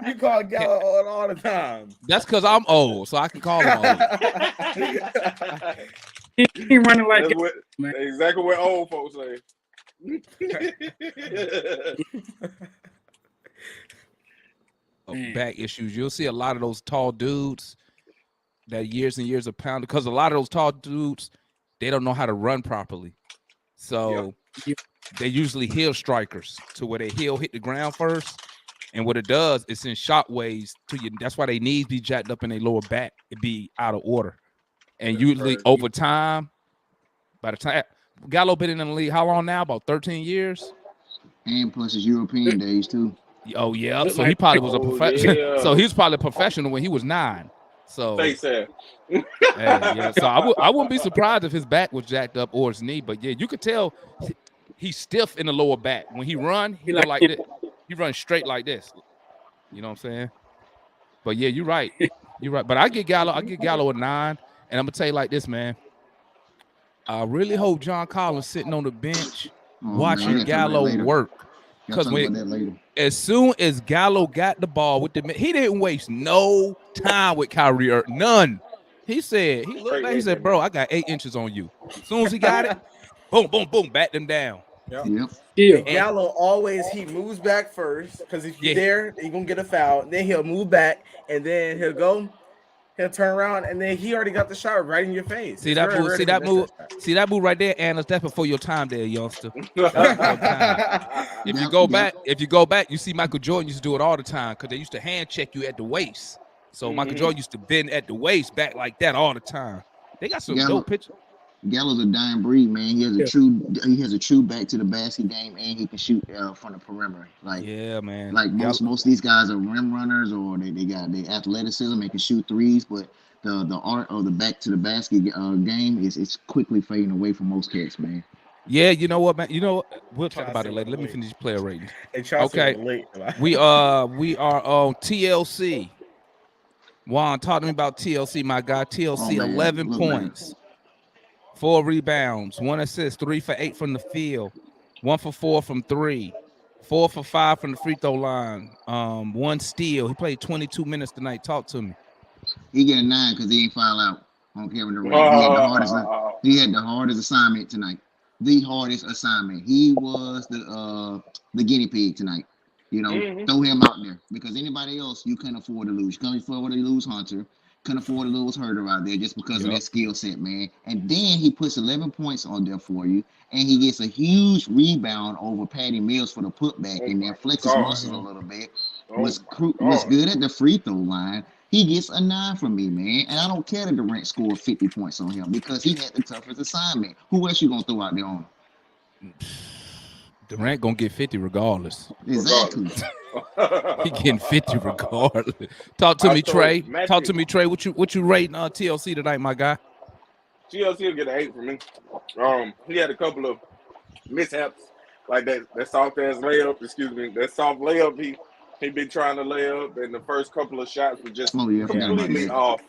B: You call Gallo old all the time.
A: That's because I'm old, so I can call him old.
E: He running like
C: exactly what old folks say.
A: Back issues. You'll see a lot of those tall dudes that years and years of pounding, because a lot of those tall dudes, they don't know how to run properly. So they usually heel strikers to where they heel hit the ground first. And what it does, it's in shot waves to you. That's why they knees be jacked up in their lower back. It be out of order. And usually over time, by the time Gallo been in the league, how long now? About 13 years?
D: And plus his European days too.
A: Oh, yeah. So he probably was a professional. Yeah. So he was probably a professional when he was 9. So, So I wouldn't be surprised if his back was jacked up or his knee. But yeah, you could tell he's stiff in the lower back. When he run, he like this. He runs straight like this. You know what I'm saying? But yeah, you're right. You're right. But I get Gallo a 9. And I'm gonna tell you like this, man. I really hope John Collins sitting on the bench watching Gallo work. Because as soon as Gallo got the ball he didn't waste no time with Kyrie. None. He looked back, he said, bro, I got 8 inches on you. As soon as he got it, boom, boom, boom, back them down.
B: Yep. Gallo always, he moves back first, because if you're there, you're gonna get a foul. Then he'll move back, and then he'll go he'll turn around and then he already got the shot right in your face.
A: See that move? See that move? See that move right there, Anna? That's before your time, there, youngster. If you go back, you see Michael Jordan used to do it all the time because they used to hand check you at the waist. So Michael Jordan used to bend at the waist back like that all the time. They got some dope pictures.
D: Gallo's a dying breed, man. He has a true back to the basket game, and he can shoot from the perimeter. Like
A: man.
D: Like most of these guys are rim runners, or they got the athleticism, they can shoot threes, but the art of the back to the basket game is quickly fading away from most cats, man.
A: Yeah, you know what, man? You know what? We'll talk about it later. Let me finish player ratings.
B: Okay,
A: we are on TLC. Juan, talk to me about TLC, my guy. TLC, 11 points, 4 rebounds, 1 assist, 3 for 8 from the field, 1 for 4 from 3, 4 for 5 from the free throw line, 1 steal. He played 22 minutes tonight. Talk to me.
D: He get a 9 because he ain't foul out on Kevin Durant. He had the hardest assignment tonight. The hardest assignment. He was the guinea pig tonight. You know, throw him out there because anybody else you couldn't afford to lose. You couldn't afford to lose Hunter. Couldn't afford to lose Herter out there just because of that skill set, man. And then he puts 11 points on there for you, and he gets a huge rebound over Patty Mills for the putback, and then flexes muscles a little bit. Was good at the free throw line. He gets a 9 from me, man. And I don't care that Durant scored 50 points on him because he had the toughest assignment. Who else you gonna throw out there on him?
A: Durant gonna get 50 regardless.
D: Exactly.
A: He getting 50 regardless. Talk to me, Trey. Talk to me, Trey. What you rating on TLC tonight, my guy?
C: TLC will get an 8 from me. He had a couple of mishaps, like that soft ass layup. That soft layup he been trying to lay up, and the first couple of shots were just completely off.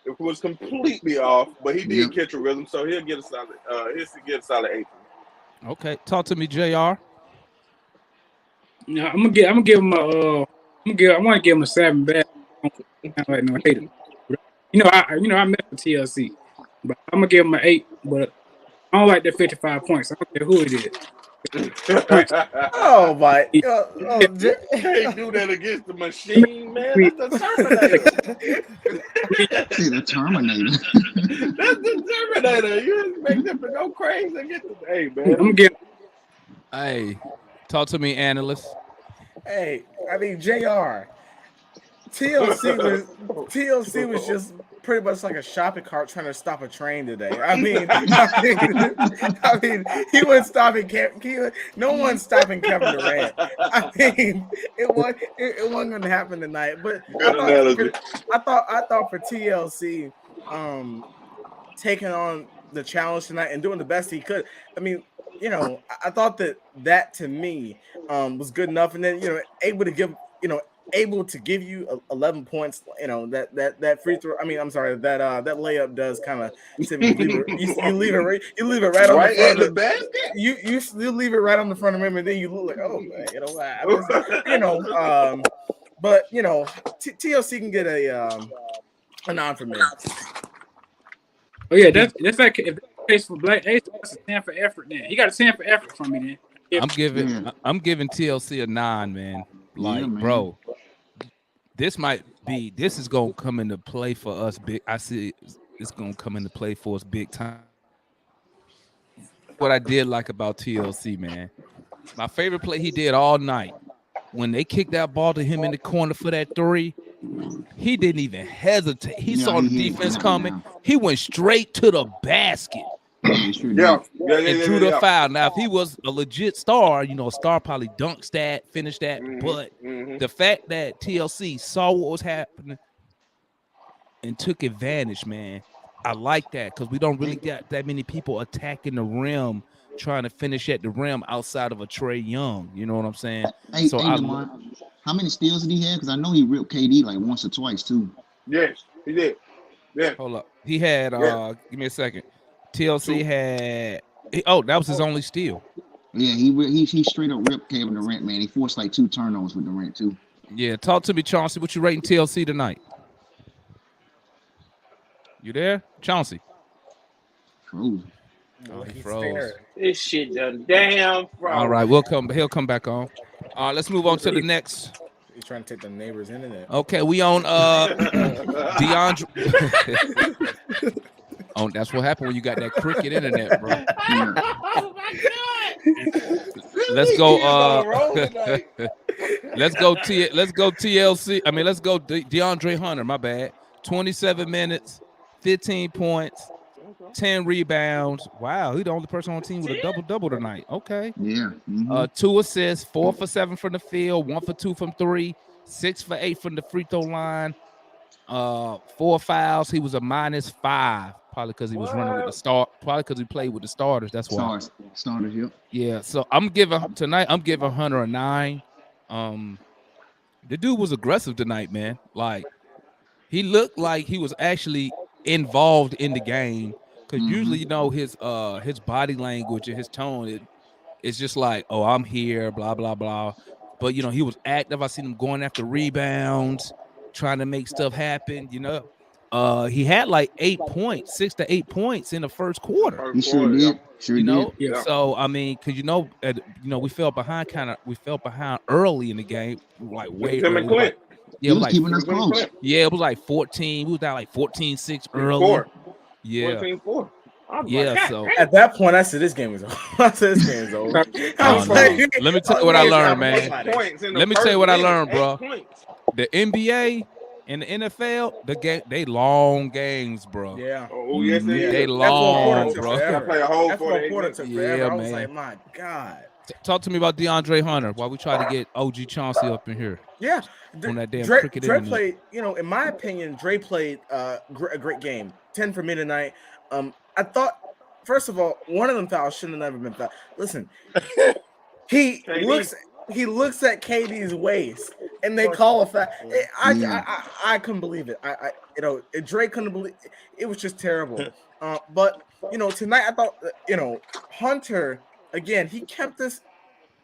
C: It was completely off, but he did catch a rhythm, so he'll get a solid. He'll get a solid 8.
A: Okay, talk to me, JR.
E: No, I'm gonna give him I want to give him a 7 back. Like no hater. I met with TLC, but I'm gonna give him an 8. But I don't like that 55 points. I don't care who it is.
B: Oh my!
C: You can't do that against the machine, man. That's the Terminator.
D: See the Terminator.
C: That's the Terminator. You expect them to go crazy and get the man.
E: I'm getting.
A: Hey, talk to me, Analysts.
B: Hey, I mean JR. TLC was just pretty much like a shopping cart trying to stop a train today. I mean, he wasn't stopping. No one's stopping Kevin Durant. I mean, it wasn't going to happen tonight. But I thought for TLC, taking on the challenge tonight and doing the best he could. I mean, I thought that to me was good enough, and then able to give you 11 points. That free throw. I mean, I'm sorry, that layup does kind of you leave it right on the basket. You leave it right on the front of him, and then you look like, oh man, but TLC can get a 9 from me.
E: Oh yeah, that's like if that's the case for Black Ace, that's a 10 for effort. Then he got a 10 for effort from me. Then
A: I'm giving TLC a 9, man. Bro, this is gonna come into play for us big. I see it's gonna come into play for us big time. What I did like about TLC, man, my favorite play he did all night when they kicked that ball to him in the corner for that 3. He didn't even hesitate. He saw the defense coming. He went straight to the basket. And drew the foul. Now, if he was a legit star, a star probably dunks that, finished that. But the fact that TLC saw what was happening and took advantage, man, I like that because we don't really get that many people attacking the rim, trying to finish at the rim outside of a Trae Young. You know what I'm saying?
D: How many steals did he have? Because I know he ripped KD like once or twice too.
C: Yes, he did. Yeah.
A: Hold up. He had. Give me a second. TLC had. That was his only steal.
D: Yeah, he straight up ripped Kevin Durant, man. He forced like 2 turnovers with Durant too.
A: Yeah, talk to me, Chauncey. What you rating TLC tonight? You there, Chauncey?
D: Froze.
A: Oh, he froze.
C: This shit done damn froze.
A: All right, he'll come back on. Let's move on to the next.
B: He's trying to take the neighbor's internet.
A: Okay, we on Deandre. Oh, that's what happened when you got that cricket internet, bro.
C: Oh my God!
A: Let's go. Let's go TLC. I mean, let's go Deandre Hunter. My bad. 27 minutes, 15 points, 10 rebounds. Wow, he's the only person on the team with a double tonight. Okay.
D: Yeah.
A: 2 assists, 4 for 7 from the field, 1 for 2 from 3, 6 for 8 from the free throw line. 4 fouls. He was a -5, probably because he was running with the start. Probably because he played with the starters. That's why.
D: Starters, yep.
A: Yeah. So I'm giving Hunter a 9. The dude was aggressive tonight, man. Like he looked like he was actually involved in the game. Because usually, his body language and his tone, it's just like, oh, I'm here, blah blah blah. But he was active. I seen him going after rebounds, trying to make stuff happen. He had like 8 points, 6 to 8 points in the first quarter.
D: He sure did.
E: Yeah.
A: So I mean, because we fell behind early in the game, like way early.
D: He was keeping us close.
A: Yeah, it was like 14. We was down like 14-6 early. Yeah.
C: 14-4.
A: Yeah, so
B: at that point, I said this game is over. Let
A: me tell you what I learned, man. Let me tell you what I learned, bro. The NBA and the NFL, they long games, bro.
B: Yeah.
C: Oh yes,
A: they long, bro.
B: Play a whole quarter took forever.
A: Yeah,
B: I was
A: man.
B: like, my God.
A: Talk to me about Deandre Hunter while we try to get OG Chauncey up in here.
B: Yeah,
A: on that damn
B: Dre
A: played.
B: In my opinion, Dre played a great game. 10 for me tonight. I thought, first of all, one of them fouls shouldn't have never been fouled. Listen, he looks at KD's waist and they call a foul. I couldn't believe it. Dre couldn't believe it. It was just terrible. But tonight I thought Hunter again, he kept us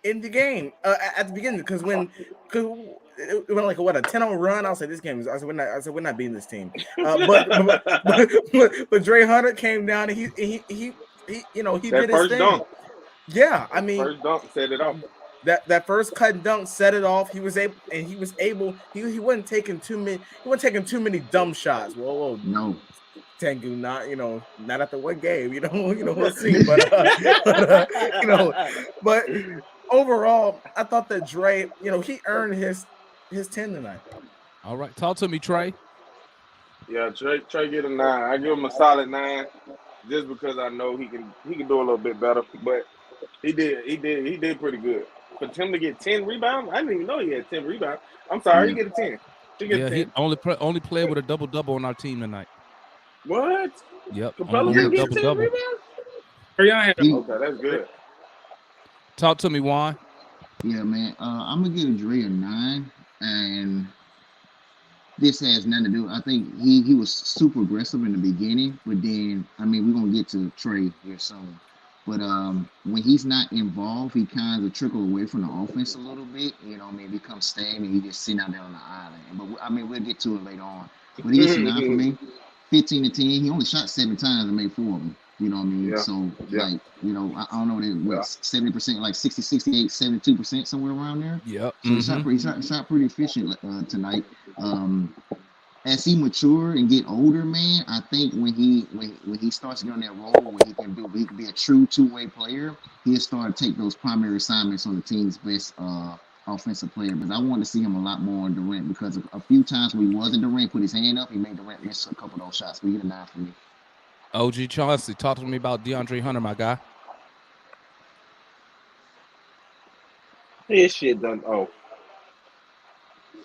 B: in the game at the beginning because it went like a 10-0 run. I was like, this game is. I said we're not beating this team. But Dre Hunter came down and he did his
C: first
B: thing.
C: Dunk.
B: Yeah, I mean,
C: first dunk set it off.
B: That first cut and dunk set it off. He wasn't taking too many dumb shots. Whoa.
D: No.
B: Tengu, not after one game, we'll see. But overall, I thought that Dre, he earned his 10 tonight.
A: All right, talk to me, Trey.
C: Yeah, Trey get a 9. I give him a solid 9, just because I know he can do a little bit better. But he did pretty good. For him to get 10 rebounds, I didn't even know he had 10 rebounds. I'm sorry, he get a 10. He get 10.
A: He only played with a double on our team tonight.
C: What?
A: Yep.
C: Capella didn't get 10 rebounds? Okay, that's good.
A: Talk to me, Juan.
D: Yeah, man. I'm gonna give Dre a 9, and this has nothing to do. I think he was super aggressive in the beginning, but then we're gonna get to Trey here soon. But when he's not involved, he kind of trickle away from the offense a little bit. Becomes stagnant. He just sitting out there on the island. But we'll get to it later on. But he gets a 9 for me. 15 to 10. He only shot 7 times and made 4 of them. You know what I mean?
C: Yeah.
D: So, I don't know, 70%, like 60, 68, 72%, somewhere around there.
A: Yep.
D: So he shot pretty efficient tonight. As he mature and get older, man, I think when he starts to get on that role where he can be a true two-way player, he'll start to take those primary assignments on the team's best offensive player. But I wanted to see him a lot more on Durant because a few times when he wasn't Durant, put his hand up, he made Durant miss a couple of those shots. But he get a 9 for me.
A: OG Chauncey, talk to me about Deandre Hunter, my guy.
C: His shit done. Oh.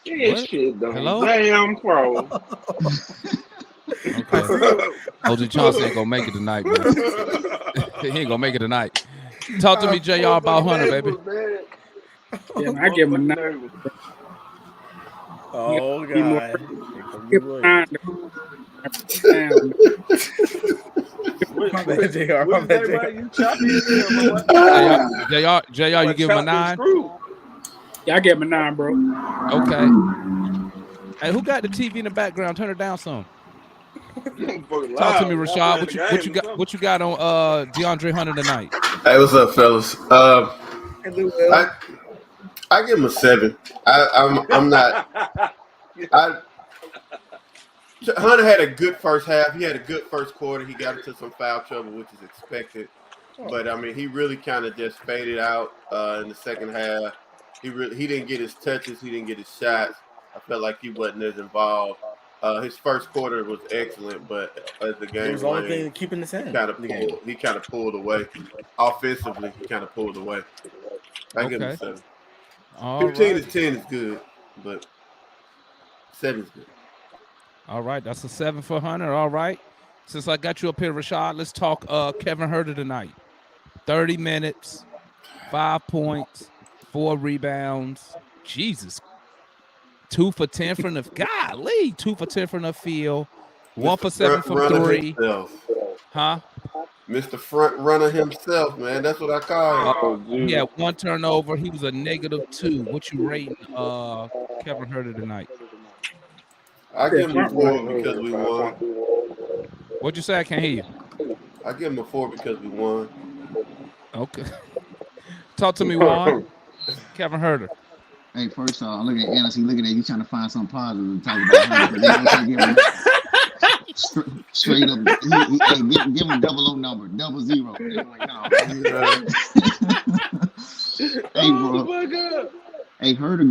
C: His shit done.
A: Hello?
C: Damn pro.
A: Okay. OG Chauncey ain't gonna make it tonight, man. He ain't gonna make it tonight. Talk to me, JR, about Hunter, baby.
E: Yeah, I give him a 9.
B: Oh, God.
A: JR, you give him a 9?
E: Yeah, I give him a 9, bro.
A: Okay. Hey, who got the TV in the background? Turn it down some. Talk to me, Rashad. What you got on
F: Deandre
A: Hunter tonight?
F: Hey, what's up, fellas? I give him a 7. I'm not. Hunter had a good first half. He had a good first quarter. He got into some foul trouble, which is expected. But I mean, he really kind of just faded out in the second half. He didn't get his touches. He didn't get his shots. I felt like he wasn't as involved. His first quarter was excellent, but as the game
B: It was the only thing keeping his hand.
F: He kind of pulled away. Offensively, he kind of pulled away. I give him a 7. 15 to 10 is good, but 7 is good.
A: All right, that's a 7 for Hunter. All right. Since I got you up here, Rashad, let's talk Kevin Huerter tonight. 30 minutes, 5 points, 4 rebounds. Jesus. 2 for 10 from the golly. 2 for 10 from the field. 1 for 7 from 3. Huh?
F: Mr. Front Runner himself, man. That's what I call him.
A: He had 1 turnover. He was a -2. What you rating Kevin Huerter tonight?
F: I give him a 4 because we won.
A: What'd you say? I can't hear you.
F: I give him a 4 because we won.
A: Okay. Talk to me, Juan. Kevin Huerter.
D: Hey, first off, look at Analysts. Look at that. You trying to find something positive to talk about him. They don't take him straight up. Give him a 00 number, 00. Like, no. Hey, bro. Oh my God. Hey, Huerter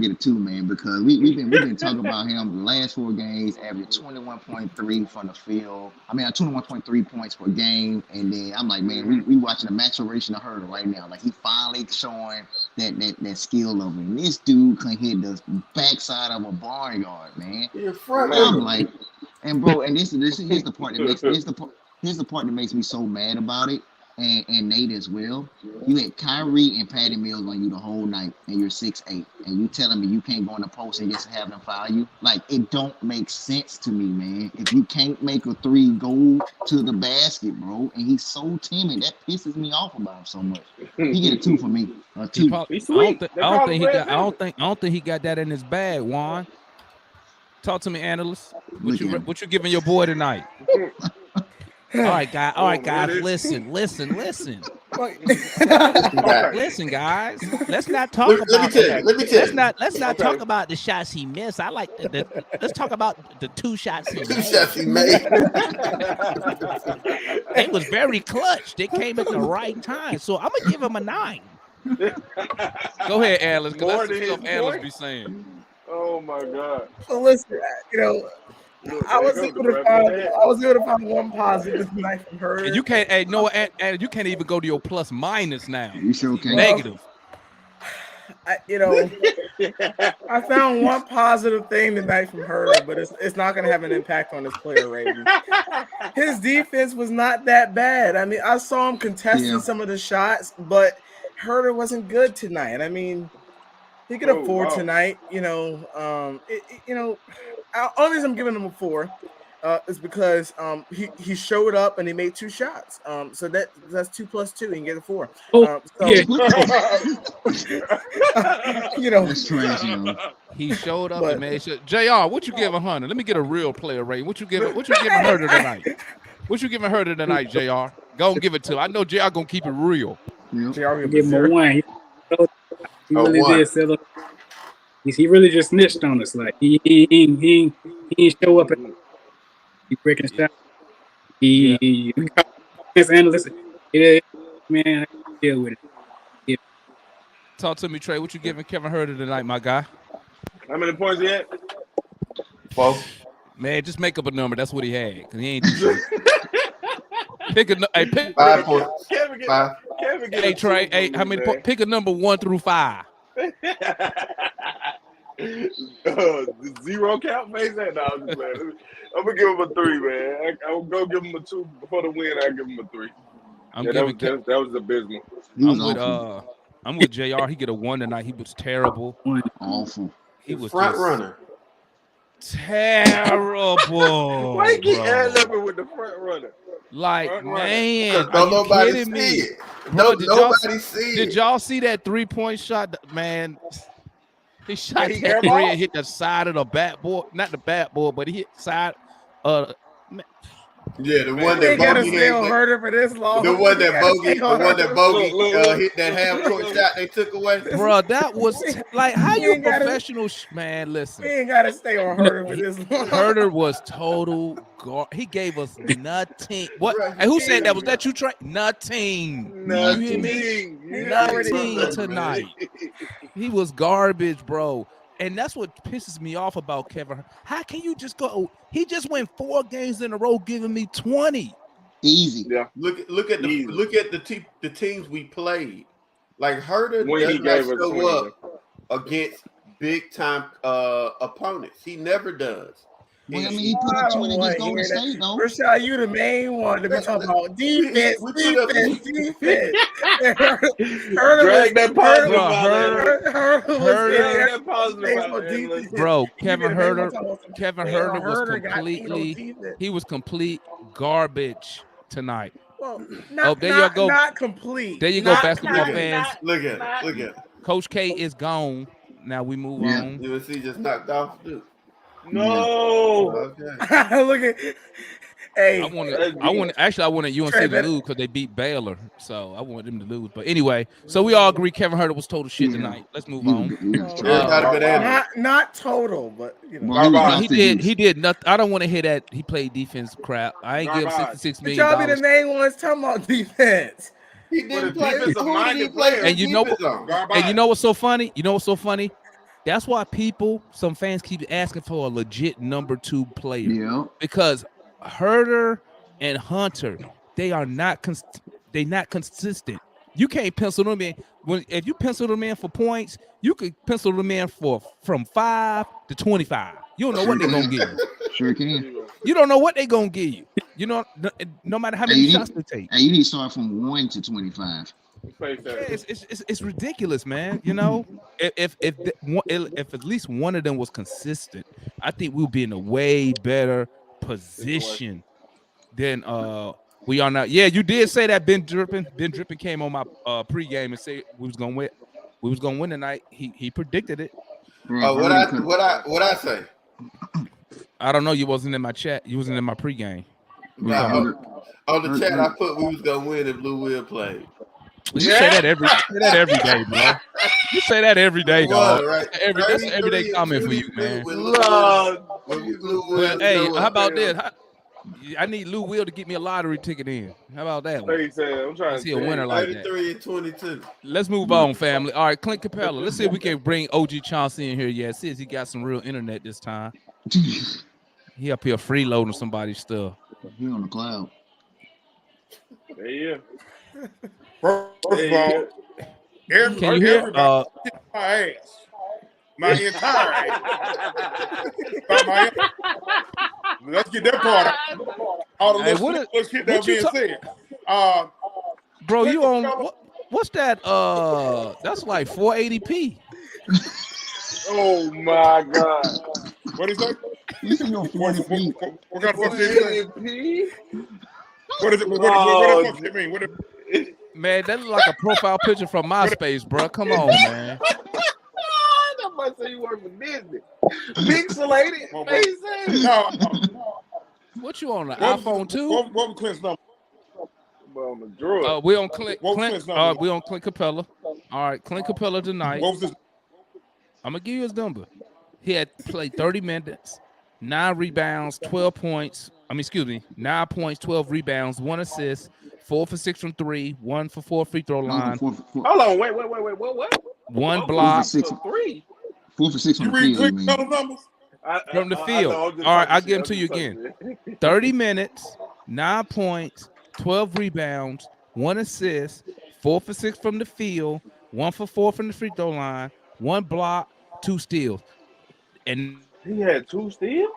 D: get a 2, man, because we've been talking about him the last 4 games, averaging 21.3 from the field. I mean, 21.3 points per game, and then I'm like, man, we watching the maturation of Huerter right now. Like, he finally showing that skill level. And this dude can hit the backside of a barnyard, man. I'm like, and bro, and here's the part that makes me so mad about it. And Nate as well. You had Kyrie and Patty Mills on you the whole night, and you're 6'8", and you telling me you can't go in the post and just have them foul you? Like, it don't make sense to me, man. If you can't make a 3, go to the basket, bro. And he's so timid. That pisses me off about him so much. He get a 2 for me. A 2.
A: I don't think he got that in his bag, Juan. Talk to me, Analysts. What you giving your boy tonight? All right, guys. Listen. Listen, guys. Let's not talk about. Let's not talk about the shots he missed. I like let's talk about the 2 shots he made.
F: 2 shots he made.
A: It was very clutch. They came at the right time, so I'm gonna give him a 9. Go ahead, Alice. Because that's the stuff Alice be saying.
C: Oh my God.
B: So listen, I was able to find 1 positive tonight from her.
A: And you can't, and you can't even go to your plus minus now.
D: You sure can.
A: Negative.
B: I found 1 positive thing tonight from her, but it's not going to have an impact on his player rating. His defense was not that bad. I mean, I saw him contesting some of the shots, but Huerter wasn't good tonight. I mean, he could afford tonight. Only reason I'm giving him a 4 is because he showed up and he made 2 shots. So that's 2 plus 2. He can get a 4.
D: That's trash,
A: He showed up and made sure. JR, what you giving Hunter? Let me get a real player rating. What you giving Huerter tonight? What you giving Huerter tonight, JR? Go and give it to him. I know JR gonna keep it real.
B: JR
E: give him a 1. He really did sell up. He really just snitched on us. Like he didn't show up. He breaking the shot. He analyst. Man, I deal with it. Yeah.
A: Talk to me, Trey. What you giving Kevin Huerter tonight, my guy?
C: How many points he had?
F: 4.
A: Man, just make up a number. That's what he had. Cause he ain't do shit. Pick
F: 5 points.
C: Kevin get,
F: 5.
C: Kevin get
A: Hey, Trey. Hey, how many points? Pick a number 1 through 5.
C: 0 count face that? No, I'm just playing. I'm gonna give him a 3, man. I'm gonna give him a 2 before the win. I give him a 3. That was abysmal.
A: I'm with JR. He get a 1 tonight. He was terrible.
D: Awful.
F: He was front runner.
A: Terrible.
C: Why you keep adding with the front runner?
A: Like,
C: front
A: man,
C: runner.
F: Don't nobody see it. Nobody see it.
A: Did y'all see that 3-point shot, man? He shot that 3 and hit the side of the backboard. Not the backboard, but he hit the side.
F: Yeah, the
C: Man,
F: one
B: We
F: that
B: ain't gotta
F: Bogey
B: stay on
F: hit.
B: Herder for this long.
F: The one
B: We
F: that
B: gotta
F: Bogey,
B: stay on Herder.
F: hit that half court shot they took away.
A: Bro, that was like how
B: we
A: you
B: ain't gotta-
A: professional, man.
B: We
A: Listen,
B: ain't gotta stay on
A: No,
B: Herder for this long.
A: Herder was total. He gave us nothing. What?
F: Bro,
A: And who
F: he
A: said
F: did.
A: that? Was that you, Trey? Nothing.
D: Nothing.
A: You hear me?
C: Nothing. You
A: Nothing
C: did,
A: tonight.
C: man.
A: He was garbage, bro. And that's what pisses me off about Kevin. How can you just go? He just went 4 games in a row, giving me 20.
D: Easy.
C: Yeah.
F: Look at
C: Easy.
F: the teams we played. Like Herder
C: When
F: does
C: he
F: not
C: gave us
F: show
C: 20.
F: up against big time opponents. He never does.
D: Well, I mean,
F: He-
D: he put
B: I
D: up
B: don't
D: 20
B: want
D: against
B: to
D: Golden
B: hear that.
D: State, though.
B: Rashad, you the main one to be talking about defense,
F: we put up-
B: defense.
C: Drag that positive
A: Bro,
C: out
A: Herder-
C: there.
B: Herder was
A: Herder-
C: Drag that positive
B: Based
C: out
B: on
C: there.
B: defense.
A: Bro,
B: You
A: Kevin
B: be the main one
A: Herder.
B: talking about some-
A: Kevin
B: man,
A: Herder was
B: Herder got beat on
A: completely.
B: defense.
A: He was complete garbage tonight.
B: Well,
A: there you go.
B: Not complete.
A: There you go,
B: Not
A: basketball
B: complete.
A: fans.
F: Look at it.
A: Coach K is gone. Now we move
D: Yeah.
A: on.
F: UNC just knocked off Duke.
C: No.
F: Okay.
B: Look at. Hey,
A: I wanted UNC
B: Trey,
A: to
B: better-
A: lose because they beat Baylor, so I wanted them to lose. But anyway, so we all agree Kevin Herter was total shit
D: Yeah.
A: tonight. Let's move
D: He
A: on.
D: was trash.
F: Everybody but Adam.
B: not total, but you know.
D: Well, he was
C: Garbage.
D: busted
A: He
D: juice.
A: did nothing. I don't want to hear that he played defense crap. I ain't give him
C: Garbage.
A: $66
B: But
A: million.
B: y'all be the main ones talking about defense.
F: He
C: With
F: didn't
C: a
F: play.
C: defensive
F: Who did he
C: minded
F: play?
C: player.
A: And you know what-
C: Garbage.
A: And you know what's so funny? That's why some fans keep asking for a legit number 2 player.
D: Yeah.
A: Because Herder and Hunter, they are not consistent. You can't pencil them in. If you pencil them in for points, you could pencil them in from 5 to 25. You don't know what they're gonna give you.
D: Sure can.
A: You don't know what they're gonna give you. You know, no matter how many shots they take.
D: And you need to start from 1 to 25.
A: It's ridiculous, man. You know, if at least one of them was consistent, I think we'll be in a way better position than we are now. Yeah, you did say that Ben Drippin came on my pregame and said we was gonna win tonight. He predicted it.
D: Bro,
F: What I say?
A: I don't know. You wasn't in my chat. You wasn't in my pregame.
F: On the chat, I put we was gonna win if Lou Will played.
A: You say that every day, bro. You say that every day, dog.
F: Right.
A: That's an everyday comment for you, man.
F: Well,
A: Hey, how about this? I need Lou Will to get me a lottery ticket in. How about that one?
C: I'm trying
A: I see a winner like that.
F: 33 and 22.
A: Let's move on, family. All right, Clint Capella. Let's see if we can bring OG Chauncey in here. Yeah, see if he got some real internet this time. He up here freeloading somebody's stuff.
D: He on the cloud.
C: Yeah.
G: First of all,
A: Can you hear?
G: my ass. My entire ass. My ass. Let's get that part out. All the
A: Hey,
G: little shit that
A: what you
G: being
A: ta-
G: said.
A: Bro, you on what's that? That's like 480p.
C: Oh my God.
G: What is that?
D: You see your 40 feet.
G: What kind of fuck is it?
C: 480p?
G: What is it? What the fuck it mean? What it,
A: Man, that look like a profile picture from MySpace, bro. Come on, man.
C: That might say you work for Disney. Pixelated.
G: Well,
C: Face
G: no.
A: What you on the iPhone 2?
G: What was Clint's number?
C: on the drug.
A: We on Clint.
G: What was
A: Clint
G: Clint's number?
A: we on Clint Capella. All right, Clint Capella tonight.
G: What was this?
A: I'm gonna give you his number. He had played 30 minutes, 9 rebounds, 12 points. 9 points, 12 rebounds, 1 assist, 4 for 6 from 3, 1 for 4 free throw line,
C: Hold on, wait, what?
A: 1 block
C: 3.
D: 4 for 6
G: You
D: on the
G: read
D: field.
G: Clint's
D: Man.
G: numbers?
A: from the field. All right, I'll give him to you again. 30 minutes, 9 points, 12 rebounds, 1 assist, 4 for 6 from the field, 1 for 4 from the free throw line, 1 block, 2 steals. And
C: He had 2 steals?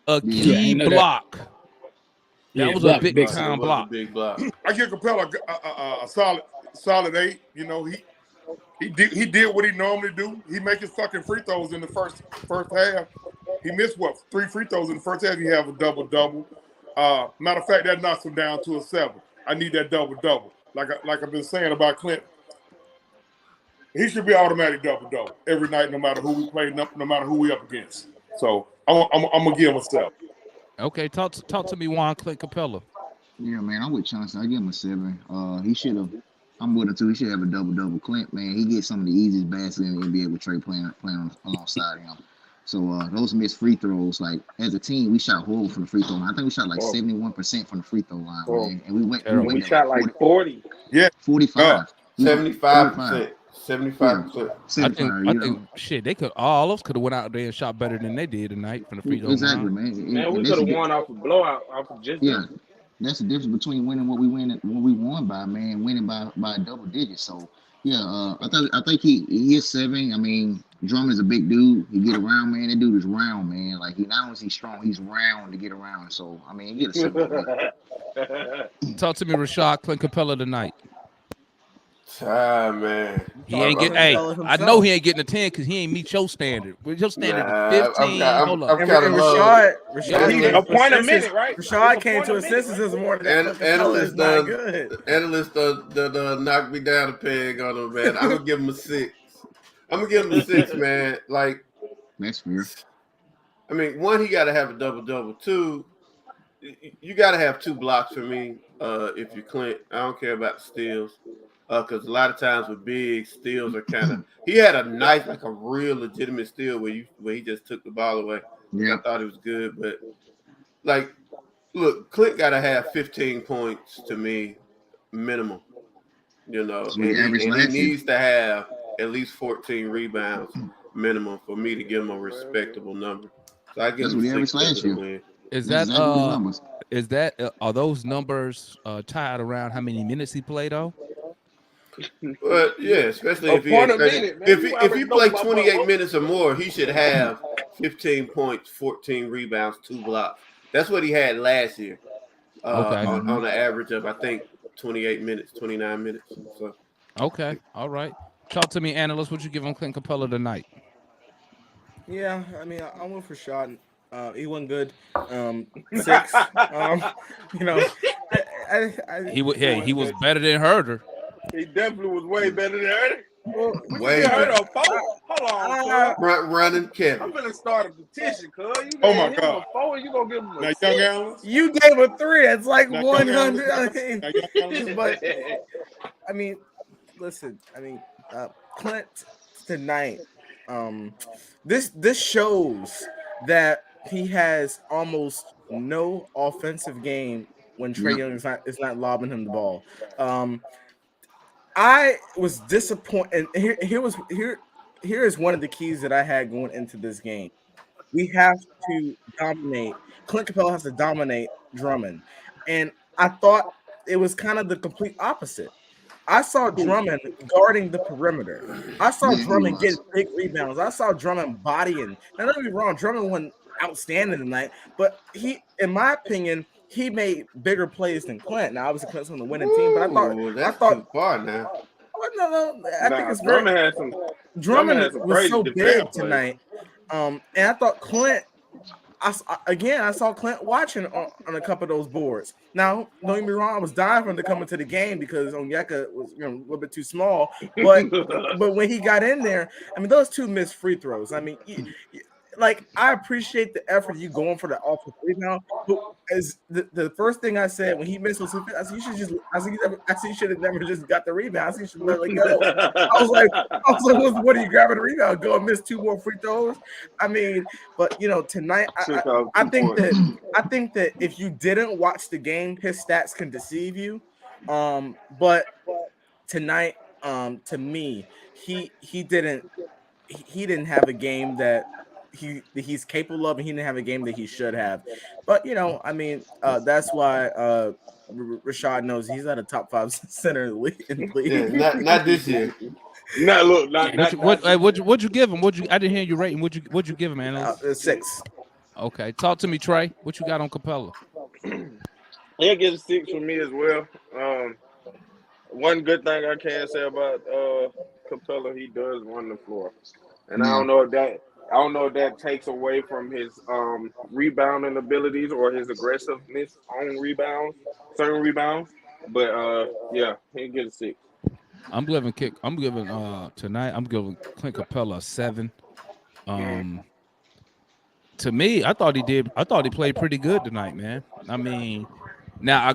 A: a
E: Yeah,
A: key
E: I know that.
A: block.
E: Yeah,
A: That was
E: block,
A: a big
E: big
A: time block.
F: Big block.
G: I give Capella a solid 8. You know, he did what he normally do. He make his fucking free throws in the first half. He missed 3 free throws in the first half. He have a double. Matter of fact, that knocks him down to a 7. I need that double. Like I've been saying about Clint. He should be automatic double every night, no matter who we play, no matter who we up against. So I'm gonna give him a 7.
A: Okay, talk to me, Juan Clint Capella.
D: Yeah, man, I'm with Chauncey. I give him a 7. He should have. I'm with him too. He should have a double. Clint, man, he gets some of the easiest baskets in the NBA with Trey playing alongside him. So those missed free throws, like as a team, we shot horrible from the free throw line. I think we shot like 71% from the free throw line, man. And we went
A: Terrible.
C: We
D: to
C: shot
D: like
C: like 40.
G: Yeah.
D: 45.
F: 75%.
D: Yeah,
F: 75%.
D: 75.
A: I think shit, they could all of us could have went out there and shot better than they did tonight from the free throw
D: exactly,
A: line.
D: man.
C: Man, we could have won off a blowout, off of just
D: Yeah, that's the difference between winning what we won by, man, winning by double digits. So yeah, I think he is 7. I mean, Drummond's a big dude. He get around, man. That dude is round, man. Like he not only is he strong, he's round to get around. So I mean, you get a 7.
A: Talk to me, Rashad Clint Capella tonight.
F: Man.
A: He ain't getting. Hey, I know he ain't getting a 10 because he ain't meet your standard. Your standard is 15. Hold up.
F: I'm kind of low.
B: Rashad
C: a point a minute, right?
B: Rashad came to his senses this morning. That Capella is not good.
F: Analysts done knocked me down a peg on him, man. I'm gonna give him a 6. I'm gonna give him a 6, man. Like,
D: That's fair.
F: I mean, 1, he got to have a double. 2, you got to have 2 blocks for me. If you're Clint, I don't care about the steals. Because a lot of times with big steals are kind of. He had a nice, like a real legitimate steal where he just took the ball away.
D: Yeah.
F: I thought it was good, but like, look, Clint got to have 15 points to me, minimum. You know,
D: So
F: and he needs to have at least 14 rebounds minimum for me to give him a respectable number. So I give him 6 last year.
A: Is
D: That's
A: that
D: exactly the numbers.
A: is that are those numbers tied around how many minutes he played though?
F: But yeah, especially if he play 28 minutes or more, he should have 15 points, 14 rebounds, 2 blocks. That's what he had last year. On the average of I think 28 minutes, 29 minutes. So
A: okay, all right. Talk to me, Analysts. What you give him Clint Capella tonight?
B: Yeah, I mean, I went for shot. He wasn't good. 6. You know,
A: He was better than Herder.
C: He definitely was way better than Herder.
F: way
C: Herder
F: better.
C: a 4? Hold on,
F: Front running Kevin.
C: I'm gonna start a petition, cuz. You
G: Oh my
C: gave him
G: God.
C: a 4, you gonna give him a
G: Now,
C: 6.
G: young Analysts.
B: you gave a 3. It's like
G: Now,
B: 100. I
G: Now,
B: mean,
G: young Analysts.
B: but I mean, listen. I mean, Clint tonight. This shows that he has almost no offensive game when Trae Young is not lobbing him the ball. I was disappointed. And here is one of the keys that I had going into this game. We have to dominate. Clint Capella has to dominate Drummond, and I thought it was kind of the complete opposite. I saw Drummond guarding the perimeter. I saw Drummond get big rebounds. I saw Drummond bodying. Now, don't get me wrong, Drummond wasn't outstanding tonight, but he, in my opinion, he made bigger plays than Clint. Now, obviously, Clint's on the winning team, but I thought
F: too far now.
B: No, I think it's
C: Drummond
B: very.
C: had some.
B: Drummond
C: some
B: was
C: crazy
B: so
C: defensive
B: big
C: plays.
B: tonight, and I thought Clint. I saw Clint watching on a couple of those boards. Now, don't get me wrong, I was dying for him to come into the game because Onyeka was a little bit too small. But when he got in there, I mean, those 2 missed free throws. I mean, like I appreciate the effort you going for the offensive rebound. But as the first thing I said when he missed those, I said you should have never just got the rebound. I said you should let it go. I was like, what are you grabbing the rebound? Go and miss 2 more free throws. I mean, but tonight I think that if you didn't watch the game, his stats can deceive you. But tonight, to me, he didn't have a game that he's capable of, and he didn't have a game that he should have. But I mean, that's why Rashad knows he's not a top 5 center in the league.
F: Yeah, not this year.
A: What'd you give him? I didn't hear you rating. What'd you give him, Analyst?
B: 6.
A: Okay, talk to me, Trey. What you got on Capella?
C: He'll get a 6 from me as well. One good thing I can say about Capella, he does run the floor, and I don't know if that takes away from his rebounding abilities or his aggressiveness on certain rebounds. But yeah, he'll get a 6.
A: I'm giving tonight. I'm giving Clint Capella a 7. to me, I thought he did. I thought he played pretty good tonight, man. I mean, now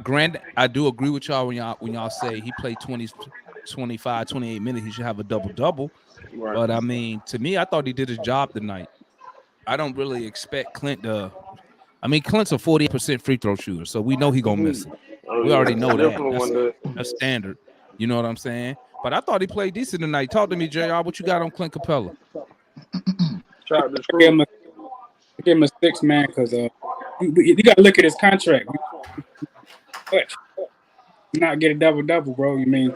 A: I do agree with y'all when y'all say he played 20, 25, 28 minutes. He should have a double.
C: Right.
A: But I mean, to me, I thought he did his job tonight. I don't really expect Clint to. I mean, Clint's a 40% free throw shooter, so we know he gonna miss it.
C: Oh,
A: We
C: yeah.
A: already know that.
C: Definitely one that.
A: That's standard. You know what I'm saying? But I thought he played decent tonight. Talk to me, JR. What you got on Clint Capella?
C: Try to
E: I give him a 6, man, because you got to look at his contract. But not get a double, bro. You mean?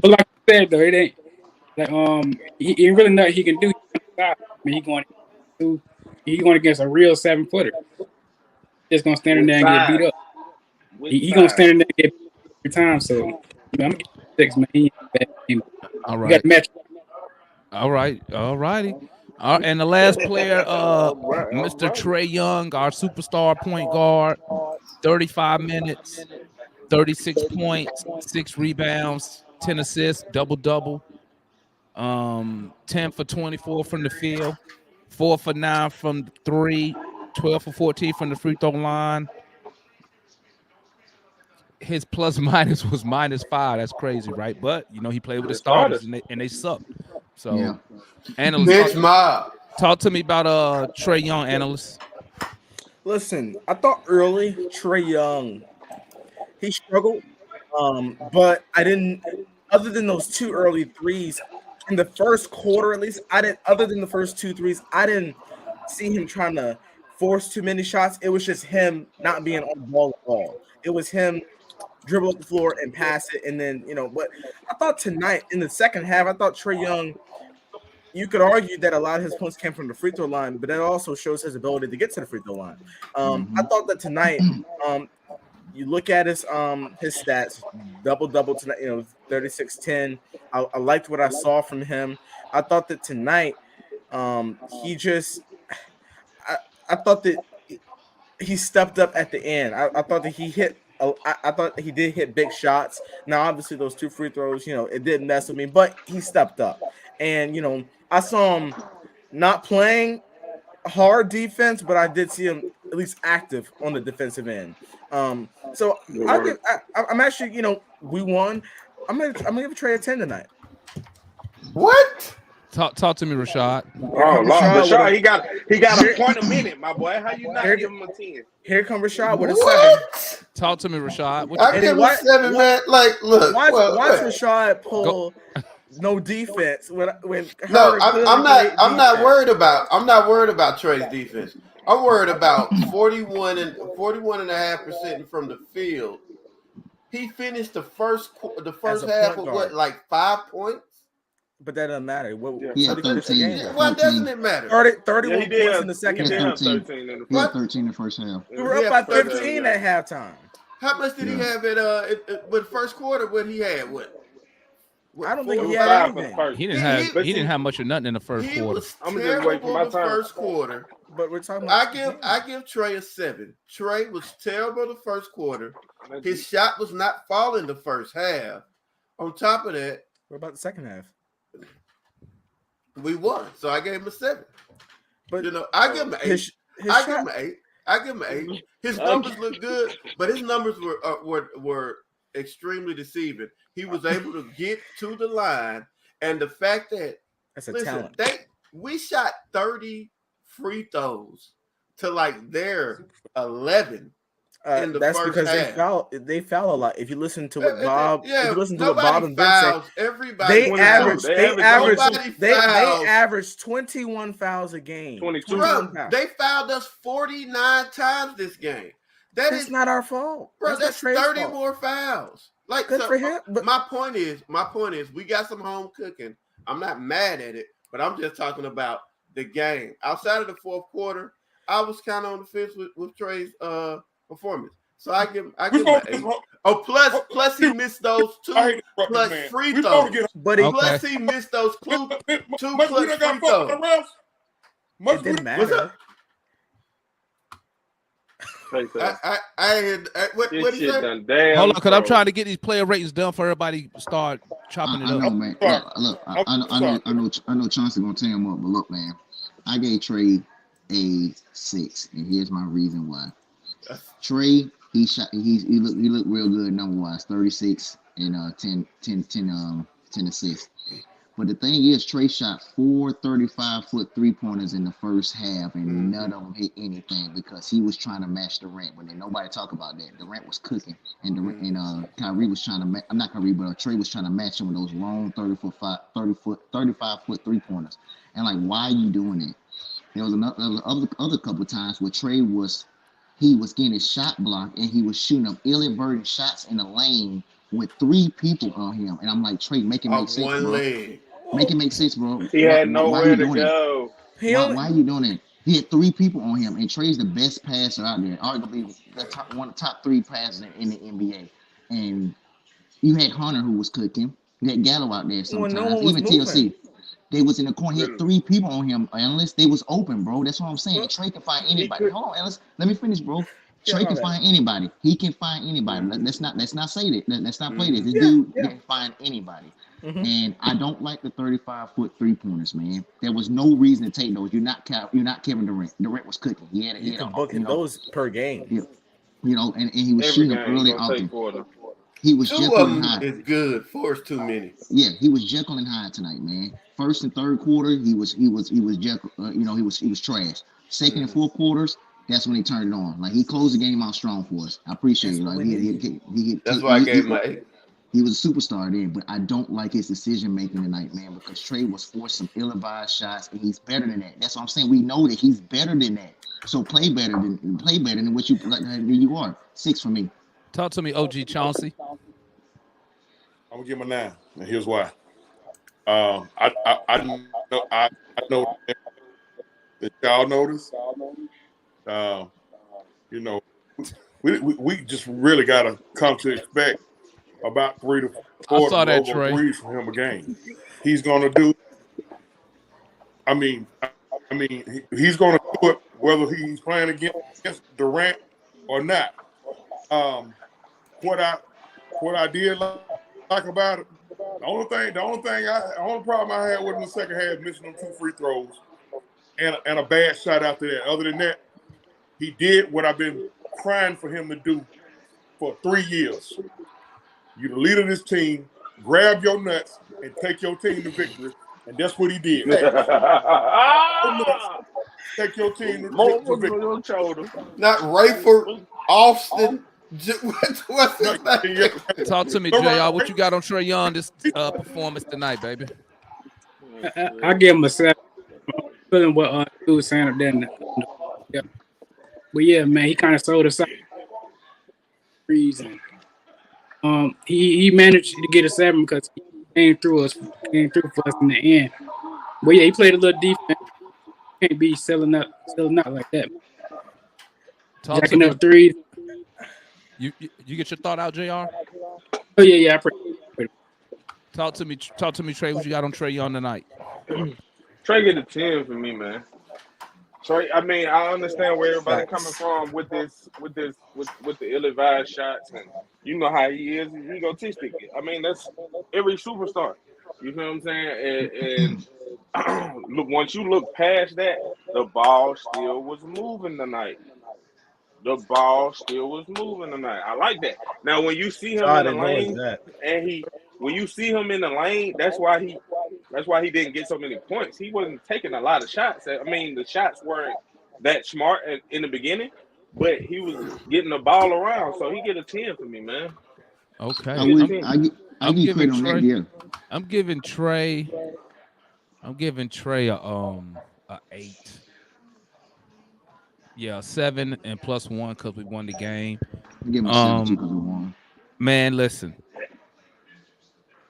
E: But like I said, though, it ain't like he really nothing he can do. I mean, he going against a real 7-footer. Just gonna stand in there and get beat up. He gonna stand in there and get beat up every time. So I'm gonna give him 6, man. He ain't a bad team.
A: All
E: You
A: right.
E: got to match.
A: All righty. And the last player, Mr. Trey Young, our superstar point guard, 35 minutes, 36 points, 6 rebounds, 10 assists, double. 10 for 24 from the field, 4 for 9 from 3, 12 for 14 from the free throw line. His plus minus was -5. That's crazy, right? But you know he played with the starters and they sucked. So,
D: Yeah.
A: Analysts,
F: Bitch mob.
A: talk to me about Trey Young, Analysts.
B: Listen, I thought early Trey Young, he struggled, but I didn't. Other than those 2 early threes in the first quarter, at least I didn't. Other than the first 2 threes, I didn't see him trying to force too many shots. It was just him not being on the ball at all. It was him dribble up the floor and pass it, and then But I thought tonight in the second half, I thought Trey Young. You could argue that a lot of his points came from the free throw line, but that also shows his ability to get to the free throw line. I thought that tonight, you look at his stats, double tonight, 36-10. I liked what I saw from him. I thought that tonight, he just, I thought that he stepped up at the end. I thought that he hit. I thought he did hit big shots. Now, obviously, those 2 free throws, it didn't mess with me, but he stepped up. And, I saw him not playing hard defense, but I did see him at least active on the defensive end. So I'm actually, we won. I'm gonna give Trey a 10 tonight.
F: What?
A: Talk to me, Rashad.
C: Oh, Lord. Rashad, he got a point a minute, my boy. How you not give him a 10?
B: Here comes Rashad with a
F: What?
B: 7.
A: Talk to me, Rashad.
F: I give him a 7, man. Like, look.
B: Watch
F: what?
B: Rashad pull no defense when
F: No, I'm not worried about Trey's defense. I'm worried about 41.5% from the field. He finished the first half with what, like 5 points?
B: But that doesn't matter.
D: Yeah, 13.
F: Why doesn't it matter?
B: 31
C: he did
B: points in the second half.
D: 13 in the first half.
B: We were up by 15 at halftime.
F: How much did he have with first quarter? What he had? What
B: I don't think he had anything.
A: He didn't have much of nothing in the first
F: He
A: quarter.
F: was terrible in the first quarter.
B: But we're talking about
F: I give Trey a 7. Trey was terrible the first quarter. His shot was not falling the first half. On top of that,
B: what about the second half?
F: We won, so I gave him a 7.
B: But
F: I give him an 8. I give him an 8. His numbers look good, but his numbers were extremely deceiving. He was able to get to the line, and the fact that
B: that's a talent.
F: We shot 30 free throws to like their 11 in the
B: that's
F: first
B: because
F: half.
B: they foul a lot. If you listen to what Bob,
F: if you
B: listen to what Bob and Vince say,
F: everybody
B: they averaged 21 fouls a game.
C: 22.
F: Bro, they fouled us 49 times this game.
B: That's not our fault.
F: Bro, that's 30 more fouls. Like,
B: good for him. But
F: my point is, we got some home cooking. I'm not mad at it, but I'm just talking about the game. Outside of the fourth quarter, I was kind of on the fence with Trey's performance. So I give him an 8. Oh, plus he missed those 2 plus free throws.
B: But
F: plus he missed those 2 plus free throws.
B: It didn't matter.
F: What did he say?
A: Hold on, because I'm trying to get these player ratings done for everybody to start chopping it up.
D: I know, man. Look, I know Chauncey gonna tear him up, but look, man, I gave Trey a 6, and here's my reason why. Trey, he looked real good number wise, 36 and 10 assists. But the thing is, Trey shot 4 35-foot 3-pointers in the first half, and none of them hit anything because he was trying to match Durant. But then nobody talk about that. Durant was cooking, and Kyrie was trying to I'm not Kyrie, but Trey was trying to match him with those long 35-foot 3-pointers. And like, why are you doing it? There was other couple of times where Trey was getting his shot blocked and he was shooting up ill-adverted shots in the lane with 3 people on him. And I'm like, Trey, make it make sense,
F: one
D: bro.
F: leg.
D: Make it make sense, bro.
C: He had
D: why are
C: nowhere
D: you
C: to
D: doing it?
C: go.
D: Why are you doing it? He had 3 people on him, and Trey's the best passer out there, arguably one of the top 3 passers in the NBA. And you had Hunter who was cooking. You had Gallo out there sometimes.
B: no one was
D: Even
B: moving.
D: TLC. They was in the corner. He had 3 people on him. Analysts, they was open, bro. That's what I'm saying. Trey can find anybody. Hold on, Analysts. Let me finish, bro. Trey can find anybody. He can find anybody. Let's not say that. Let's not play this. This dude can find anybody. And I don't like the 35-foot 3-pointers, man. There was no reason to take those. You're not Kevin Durant. Durant was cooking. He had
B: You can book those per game.
D: Yeah. And he was
C: Every
D: shooting
C: game
D: early
C: gonna take
D: often.
C: quarter.
D: He was
F: 2
D: Jekyll
F: of
D: and
F: them
D: Hyde.
F: is good. 4 is too many.
D: Yeah, he was Jekyll and Hyde tonight, man. First and third quarter, he was Jekyll. He was trash. Second and fourth quarters, that's when he turned it on. Like, he closed the game out strong for us. I appreciate it. Like,
F: That's why I gave him an 8.
D: He was a superstar then, but I don't like his decision making tonight, man, because Trey was forcing ill-advised shots, and he's better than that. That's what I'm saying. We know that he's better than that. So play better than what you are. 6 for me.
A: Talk to me, OG Chauncey.
G: I'm gonna give him a 9, and here's why. I know that y'all notice. We just really gotta come to expect about 3 to 4 threes from him a game. He's gonna do. I mean, he's gonna do it whether he's playing against Durant or not. What I did like about it, the only problem I had with him in the second half, missing them 2 free throws and a bad shot after that. Other than that, he did what I've been crying for him to do for 3 years. You're the leader of this team. Grab your nuts and take your team to victory, and that's what he did. Take your team to victory.
F: Not Rayford, Austin. What's his name?
A: Talk to me, JR. What you got on Trae Young this performance tonight, baby?
E: I give him a 7. I'm feeling what he was saying then. Yeah. But yeah, man, he kind of sold us out. Reason. He managed to get a 7 because he came through for us in the end. But yeah, he played a little defense. Can't be selling out like that. Jacking up 3.
A: You get your thought out, JR?
E: Oh yeah.
A: Talk to me, Trey. What you got on Trae Young tonight?
C: Trey get a 10 for me, man. Trey, I mean, I understand where everybody's coming from with the ill-advised shots, and you know how he is. He's egotistic. I mean, that's every superstar. You know what I'm saying? And look, once you look past that, the ball still was moving tonight. I like that. Now, when you see him in the lane, when you see him in the lane, that's why he didn't get so many points. He wasn't taking a lot of shots. I mean, the shots weren't that smart in the beginning, but he was getting the ball around. So he get a 10 for me, man.
A: Okay.
D: I'm giving Trey.
A: I'm giving Trey a 8. Yeah, 7 and +1 because we won the game.
D: Give him a 7 because we won.
A: Man, listen.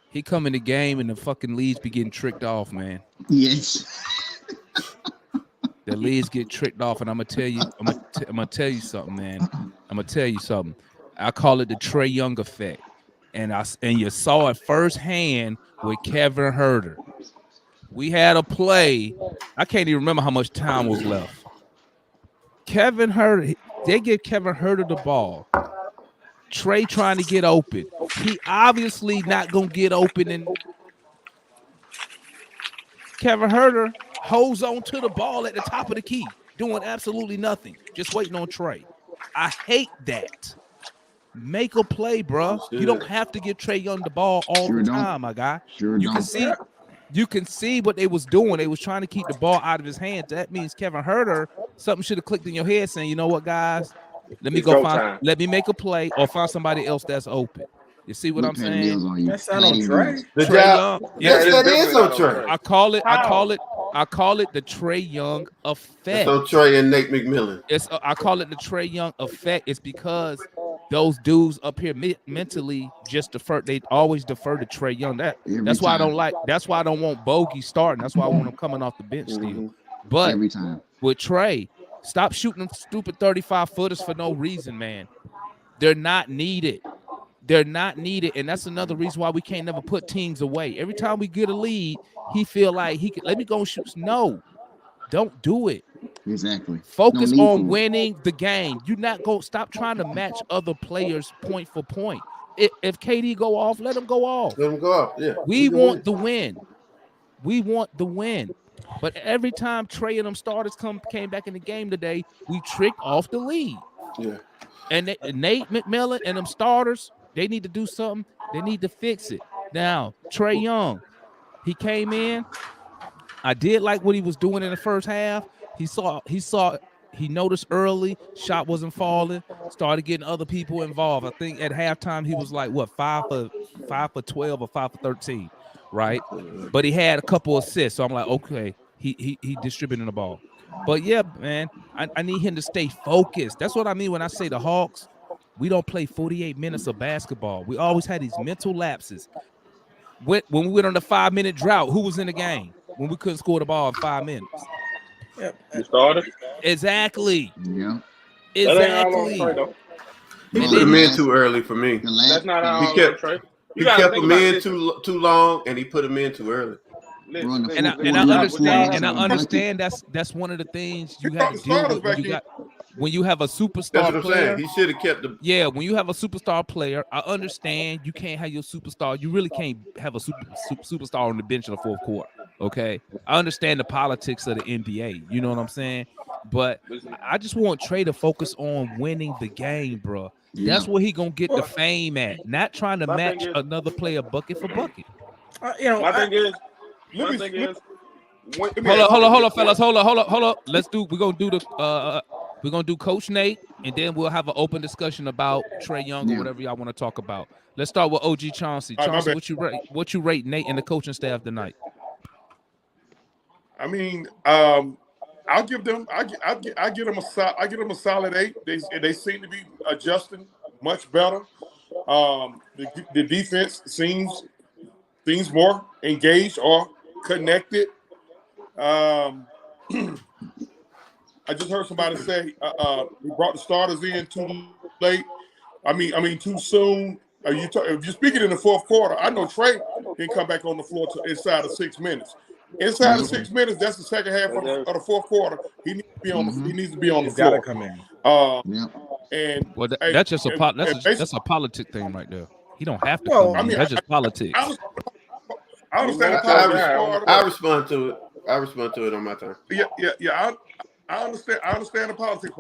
A: He come in the game and the fucking leads be getting tricked off, man.
D: Yes.
A: The leads get tricked off, and I'm gonna tell you something, man. I'm gonna tell you something. I call it the Trae Young effect, and you saw it firsthand with Kevin Huerter. We had a play. I can't even remember how much time was left. Kevin Huerter, they give Kevin Huerter the ball. Trey trying to get open. He obviously not gonna get open, and Kevin Huerter holds on to the ball at the top of the key. doing absolutely nothing, just waiting on Trey. I hate that. Make a play, bro. You don't have to give Trae Young the ball all the time, my guy. You can see what they was doing. They was trying to keep the ball out of his hands. That means Kevin Huerter, something should have clicked in your head saying, you know what, guys, let me make a play or find somebody else that's open. You see what I'm saying?
B: That's not on Trey.
A: Trey Young.
F: Yes, that is on Trey.
A: I call it the Trae Young effect.
F: It's on Trey and Nate McMillan.
A: I call it the Trae Young effect. It's because those dudes up here mentally just defer. They always defer to Trae Young. That's why I don't like. That's why I don't want Bogey starting. That's why I want him coming off the bench still. But
D: every time
A: with Trae, stop shooting them stupid 35-footers for no reason, man. They're not needed. They're not needed, and that's another reason why we can't never put teams away. Every time we get a lead, he feel like he could let me go shoot. No, don't do it.
D: Exactly.
A: Focus on winning the game. You're not going to stop trying to match other players point for point. If KD go off, let him go off.
F: Let him go off. Yeah.
A: We want the win. We want the win. But every time Trey and them starters came back in the game today, we tricked off the lead.
F: Yeah.
A: And Nate McMillan and them starters, they need to do something. They need to fix it. Now, Trae Young, he came in. I did like what he was doing in the first half. He noticed early, shot wasn't falling, started getting other people involved. I think at halftime he was like, what, 5 for 12 or 5 for 13, right? But he had a couple assists. So I'm like, okay, he distributing the ball. But yeah, man, I need him to stay focused. That's what I mean when I say the Hawks, we don't play 48 minutes of basketball. We always had these mental lapses. When we went on the 5-minute drought, who was in the game? When we couldn't score the ball in 5 minutes.
C: The starter?
A: Exactly.
D: Yeah.
A: Exactly.
F: He put him in too early for me.
C: That's not all
F: he kept him in too long, and he put him in too early.
A: And I understand that's one of the things you have to deal with when you have a superstar player.
F: He should have kept the
A: when you have a superstar player. I understand you can't have your superstar. You really can't have a superstar on the bench in the fourth quarter. Okay, I understand the politics of the NBA. You know what I'm saying? But I just want Trey to focus on winning the game, bro. Yeah. That's where he gonna get the fame at, not trying to match another player bucket for bucket.
C: My thing is.
A: Hold up, fellas. Hold up. We're gonna do Coach Nate, and then we'll have an open discussion about Trae Young or whatever y'all want to talk about. Let's start with OG Chauncey. Chauncey, what you rate Nate and the coaching staff tonight?
G: I mean, I give them a solid 8. They seem to be adjusting much better. The defense seems more engaged or connected. I just heard somebody say we brought the starters in too late. I mean too soon. If you're speaking in the fourth quarter, I know Trey didn't come back on the floor inside of 6 minutes. Inside of 6 minutes, that's the second half of the fourth quarter. He needs to be on the floor.
B: Gotta come in.
G: And
A: that's just a politic thing right there. He don't have to come in. That's just politics.
G: I understand.
F: I respond to it. I respond to it on my time.
G: Yeah. I understand. I understand the politics.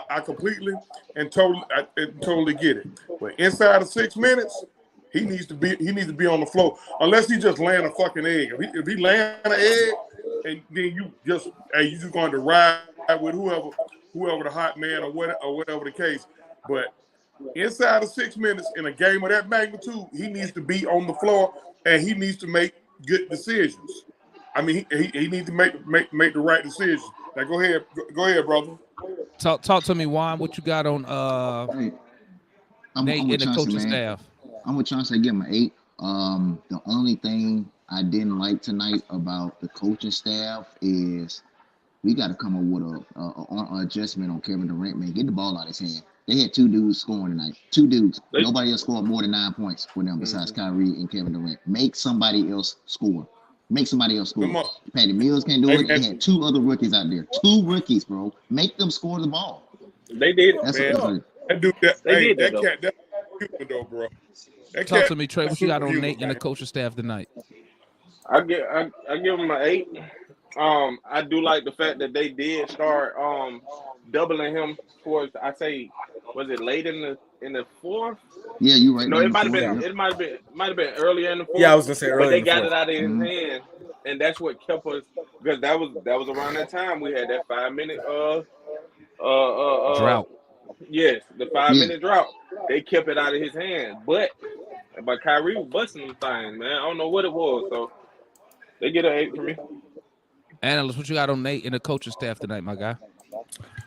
G: I completely and totally get it. But inside of 6 minutes, he needs to be on the floor. Unless he just laying a fucking egg. If he laying an egg, and then you just going to ride with whoever the hot man or whatever the case. But inside of 6 minutes in a game of that magnitude, he needs to be on the floor and he needs to make good decisions. I mean, he needs to make the right decisions. Now go ahead, brother.
A: Talk to me, Juan. What you got on Nate and the coaching staff?
D: I'm with Chauncey. Give him an 8. The only thing I didn't like tonight about the coaching staff is we got to come up with an adjustment on Kevin Durant, man. Get the ball out of his hand. They had 2 dudes scoring tonight. 2 dudes. Nobody else scored more than 9 points for them besides Kyrie and Kevin Durant. Make somebody else score. Patty Mills can't do it. They had 2 other rookies out there. 2 rookies, bro. Make them score the ball.
C: They did.
G: That's that cat, though, bro.
A: Talk to me, Trey. What you got on Nate and the coaching staff tonight?
C: I give him an 8. I do like the fact that they did start doubling him towards. I say, was it late in the fourth?
D: Yeah, you right
C: No,
D: there
C: it
D: in the
C: might have
D: fourth.
C: been.
B: Yeah.
D: Yep.
C: It might have been earlier in the
B: Yeah, I
C: fourth.
B: was gonna say
C: But
B: early in
C: they
B: the
C: got
B: fourth.
C: it out of his
D: Mhm.
C: hand, and that's what kept us. Because that was around that time we had that 5 minute
A: Drought.
C: yes, the five
D: Yeah.
C: minute drought. They kept it out of his hand, but Kyrie was busting them things, man. I don't know what it was, so they get an 8 from me.
A: Analyst, what you got on Nate and the coaching staff tonight, my guy?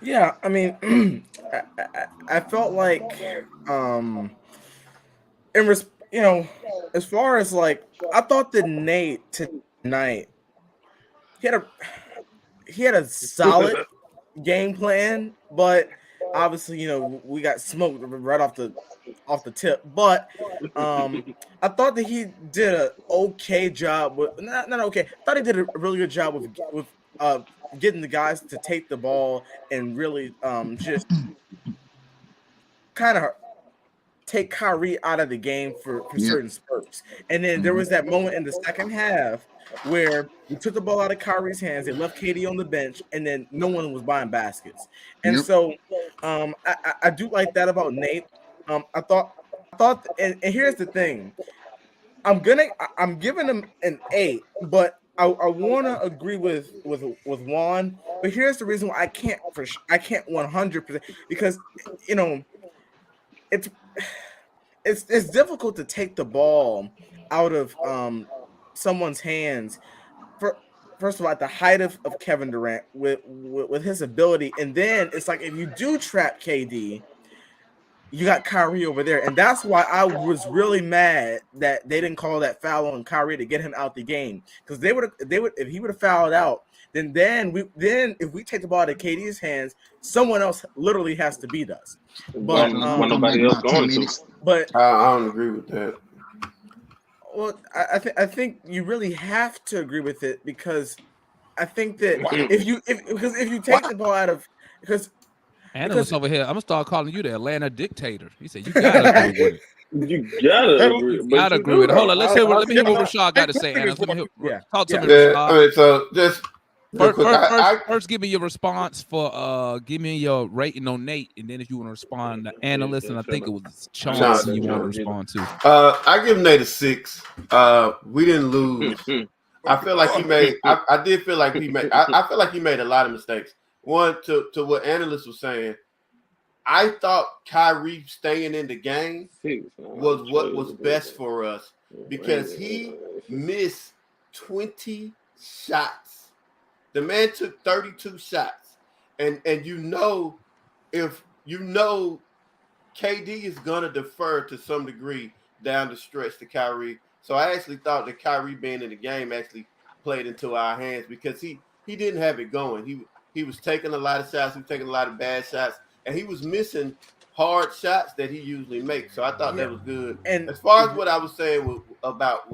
B: Yeah, I mean, I felt like, as far as like, I thought that Nate tonight he had a solid game plan, but obviously, we got smoked right off the tip. But I thought that he did a okay job with not okay. I thought he did a really good job with getting the guys to take the ball and really just kind of take Kyrie out of the game for
D: Yep.
B: certain spurts. And then there
D: Mhm.
B: was that moment in the second half where we took the ball out of Kyrie's hands. They left KD on the bench, and then no one was buying baskets. And
D: Yep.
B: so I do like that about Nate. I thought, and here's the thing. I'm giving him an 8, but I want to agree with Juan. But here's the reason why I can't 100% because it's it's difficult to take the ball out of someone's hands for first of all at the height of Kevin Durant with his ability, and then it's like if you do trap KD, you got Kyrie over there, and that's why I was really mad that they didn't call that foul on Kyrie to get him out the game, because they would if he would have fouled out, then if we take the ball out of KD's hands, someone else literally has to beat us.
D: Yeah,
B: But
D: so
C: When
D: it's gonna come back
C: nobody else
D: about 10
C: going to.
D: minutes.
B: but
F: I don't agree with that.
B: well, I think you really have to agree with it, because I think that
G: Why?
B: if you take the ball out of because
A: Analyst over here, I'm gonna start calling you the Atlanta dictator. He said you gotta agree with it.
C: You gotta
G: Hell,
C: agree,
A: You
C: but
A: gotta
C: you
A: agree
C: do
A: with it. Hold
C: though.
A: on, let me
G: yeah,
A: hear what
G: no,
A: Rashad
G: I
A: got to say.
G: included
A: Analyst,
G: this
A: let me
G: one.
A: hear.
B: yeah
A: Talk to
B: yeah
A: me,
F: Yeah,
A: Rashad.
F: I mean, so just real
A: First,
F: quick,
A: first, give me your response for give me your rating on Nate, and then if you want to respond to analyst, and I think it was Chauncey you want to respond to.
F: I give Nate a 6. We didn't lose. I feel like he made. I did feel like he made. I feel like he made a lot of mistakes. One to what analyst was saying. I thought Kyrie staying in the game was what was best for us because he missed 20 shots. The man took 32 shots, and if KD is gonna defer to some degree down the stretch to Kyrie. So I actually thought that Kyrie being in the game actually played into our hands because he didn't have it going. He was taking a lot of shots, he was taking a lot of bad shots, and he was missing hard shots that he usually makes. So I thought
B: yeah
F: that was good.
B: and
F: As far as what I was saying about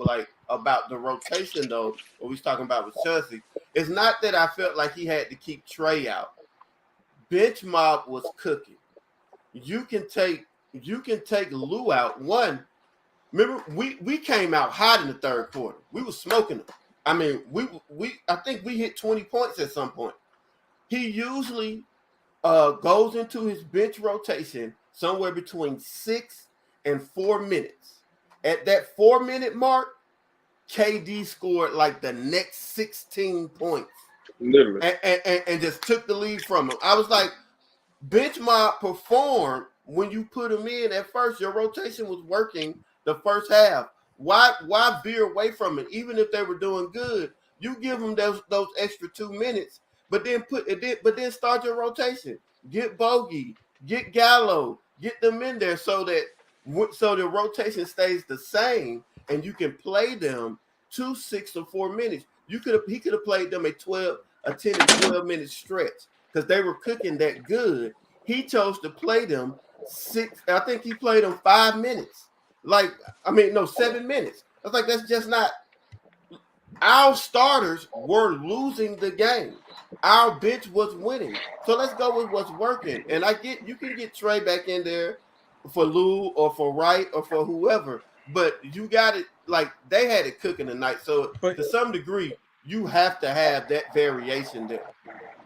F: the rotation though, what we was talking about with Chelsea, it's not that I felt like he had to keep Trey out. Bench mob was cooking. You can take Lou out. One, remember we came out hot in the third quarter. We were smoking them. I mean, we I think we hit 20 points at some point. He usually goes into his bench rotation somewhere between 6 and 4 minutes. At that 4-minute mark, KD scored like the next 16 points
C: Literally.
F: and just took the lead from him. I was like, bench mob performed when you put him in at first. Your rotation was working the first half. Why veer away from it? Even if they were doing good, you give them those extra 2 minutes, but then start your rotation. Get Bogey, get Gallo, get them in there so the rotation stays the same and you can play them 2, 6, or 4 minutes. He could have played them a 10 to 12 minute stretch because they were cooking that good. He chose to play them 6. I think he played them 5 minutes. 7 minutes. I was like, that's just not. Our starters were losing the game. Our bench was winning. So let's go with what's working. And you can get Trey back in there for Lou or for Wright or for whoever. But you got it, like they had it cooking tonight. So
B: but
F: to some degree, you have to have that variation there.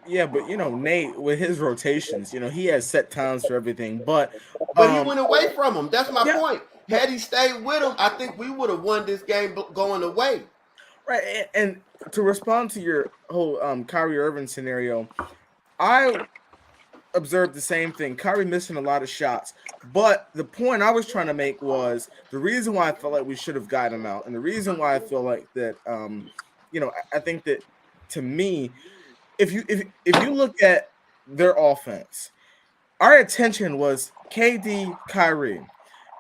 B: Yeah, but Nate with his rotations, he has set times for everything. But
F: he went away from him. That's my
B: yeah,
F: point. Had he stayed with him, I think we would have won this game going away.
B: right. And to respond to your whole Kyrie Irving scenario, I observed the same thing. Kyrie missing a lot of shots. But the point I was trying to make was the reason why I felt like we should have gotten him out, and the reason why I feel like that I think that, to me, if you look at their offense, our attention was KD, Kyrie.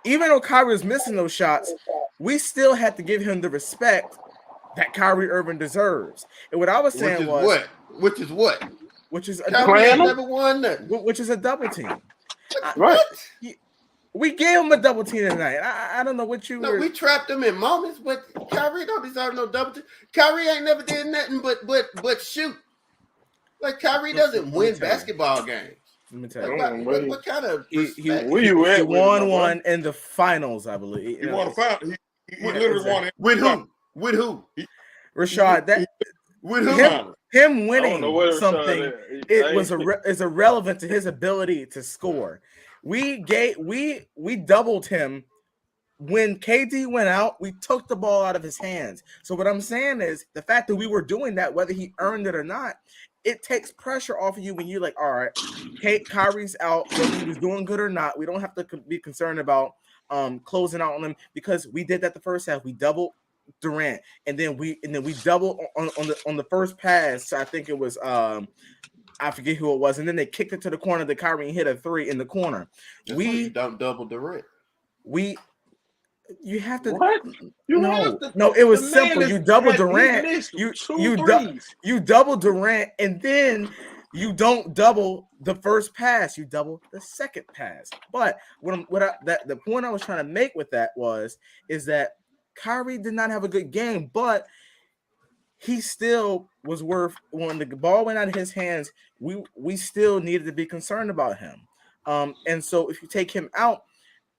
B: Even though Kyrie was missing those shots, we still had to give him the respect that Kyrie Irving deserves. And what I was saying
F: which is what?
B: Which is a
F: Kyrie
B: double
F: ain't
B: team.
F: never won nothing.
B: Which is a double team.
C: Right.
B: We gave him a double team tonight. I don't know what you were.
F: We trapped him in moments, but Kyrie don't deserve no double team. Kyrie ain't never did nothing but shoot. Like Kyrie doesn't win basketball games.
B: Let me tell you.
F: What kind of
C: where you at?
B: He won one in the finals, I believe.
G: He won a final. He literally won it.
F: With who? With who?
B: Rashad.
F: With who?
B: Him winning something is irrelevant to his ability to score. We doubled him when KD went out. We took the ball out of his hands. So what I'm saying is the fact that we were doing that, whether he earned it or not, it takes pressure off of you when you're like, all right, Kyrie's out, whether he was doing good or not. We don't have to be concerned about closing out on him because we did that the first half. We doubled Durant, and then we doubled on the first pass. So I think it was I forget who it was, and then they kicked it to the corner. The Kyrie hit a three in the corner.
F: We don't double Durant.
B: You have to.
C: What?
B: No, it was simple. You double Durant. You double Durant, and then you don't double the first pass. You double the second pass. But the point I was trying to make with that is that Kyrie did not have a good game, but he still was worth. When the ball went out of his hands, we still needed to be concerned about him. And so if you take him out.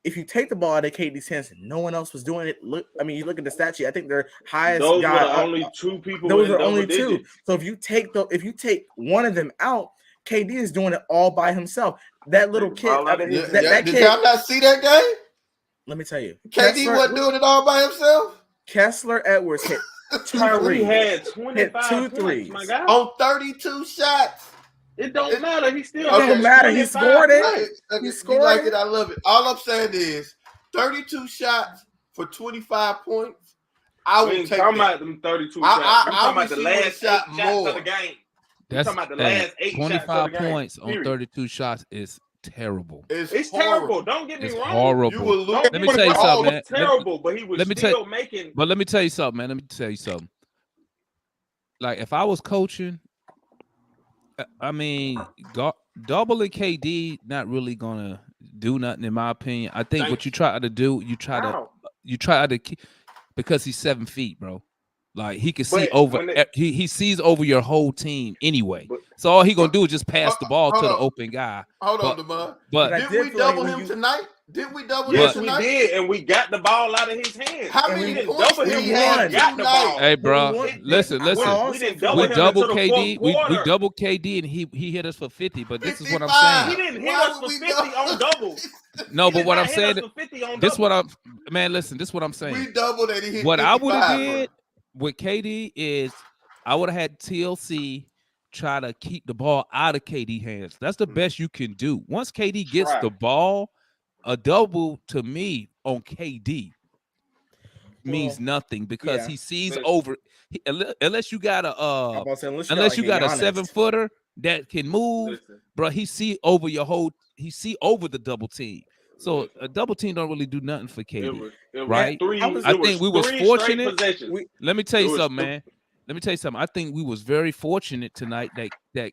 B: If you take the ball out of KD's hands, no one else was doing it. You look at the stat sheet. I think their highest
C: those
B: guy.
C: were the only two people.
B: Those are only two. So if you take one of them out, KD is doing it all by himself. That little kid.
F: Did y'all not see that game?
B: Let me tell you,
F: KD wasn't doing it all by himself.
B: Kessler Edwards hit
C: Kyrie had 25 points, my guy,
F: on 32 shots.
C: It don't matter. He still
B: don't matter. He scored it. He scored
F: like it. I love it. All I'm saying is 32 shots for 25 points. I would take
C: about them 32 shots. I'm talking about the last shot more of the game.
A: That's
C: talking about the last 8
A: 25
C: shots
A: points on 32 shots is terrible.
C: It's terrible. Don't get me wrong.
A: Horrible.
C: You will lose.
A: Let me tell you something, man.
C: Terrible, but he was still making.
A: But let me tell you something, man. Let me tell you something. Like if I was coaching. I mean, doubling KD not really gonna do nothing in my opinion. I think what you try to do, you try to because he's 7 feet, bro. Like he can see over. He sees over your whole team anyway. So all he gonna do is just pass the ball to the open guy.
F: Hold on, Demond.
A: But
F: did we double him tonight? Did we double him
C: yes,
F: tonight?
C: We did, and we got the ball out of his hands.
F: How many points
C: double him?
F: he had
C: Got the ball.
A: Hey, bro, listen.
C: We
A: double KD. We double KD, and he hit us for 50. But this is what I'm saying.
C: He didn't hit us for 50 on doubles.
A: No, but what I'm saying, this what I'm, man. Listen, this is what I'm saying.
F: We doubled and he hit.
A: What I would have did with KD is I would have had TLC try to keep the ball out of KD hands. That's the best you can do. Once KD gets the ball, a double to me on KD means nothing because he sees over. Unless you got a unless you got a 7-footer that can move, bro. He see over your whole. He see over the double team. So a double team don't really do nothing for KD, right? I think we was fortunate. Let me tell you something, man. Let me tell you something. I think we was very fortunate tonight that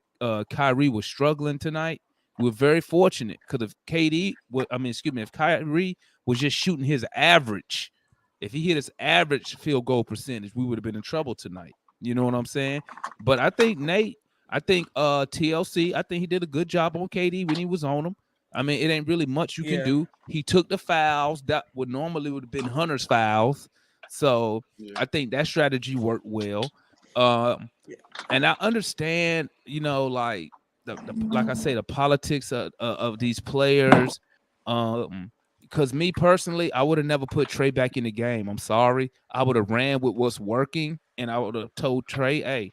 A: Kyrie was struggling tonight. We were very fortunate because if Kyrie was just shooting his average, if he hit his average field goal percentage, we would have been in trouble tonight. You know what I'm saying? But I think TLC, I think he did a good job on KD when he was on him. I mean, it ain't really much you can do. He took the fouls that would normally have been Hunter's fouls. So I think that strategy worked well. And I understand, like like I say, the politics of these players. Because me personally, I would have never put Trey back in the game. I'm sorry. I would have ran with what's working, and I would have told Trey, "Hey,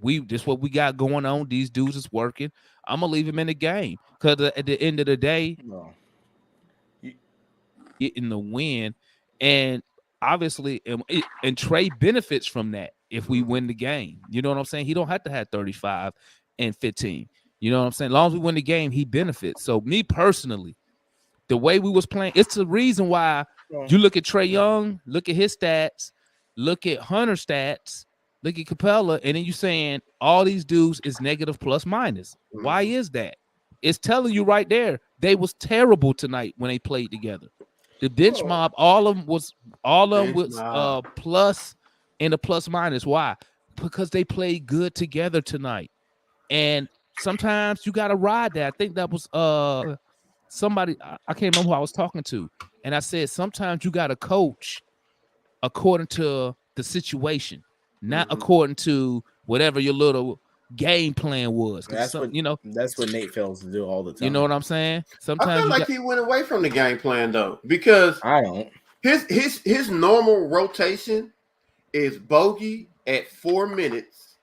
A: this what we got going on. These dudes is working. I'm gonna leave him in the game because at the end of the day,
B: No.
A: getting the win, and obviously, and Trey benefits from that if we win the game. You know what I'm saying? He don't have to have 35 and 15. You know what I'm saying? As long as we win the game, he benefits. So me personally, the way we was playing, it's the reason why you look at Trey Young, look at his stats, look at Hunter stats, look at Capella, and then you saying all these dudes is negative plus minus. Why is that? It's telling you right there they was terrible tonight when they played together. The bench mob, all of them was plus and a plus minus. Why? Because they played good together tonight. And sometimes you gotta ride that. I think that was somebody, I can't remember who I was talking to, and I said sometimes you got to coach according to the situation, not according to whatever your little game plan was.
B: That's what Nate fails to do all the time.
A: You know what I'm saying? Sometimes
F: I feel like he went away from the game plan though, because
B: I don't.
F: His normal rotation is Bogey at 4 minutes.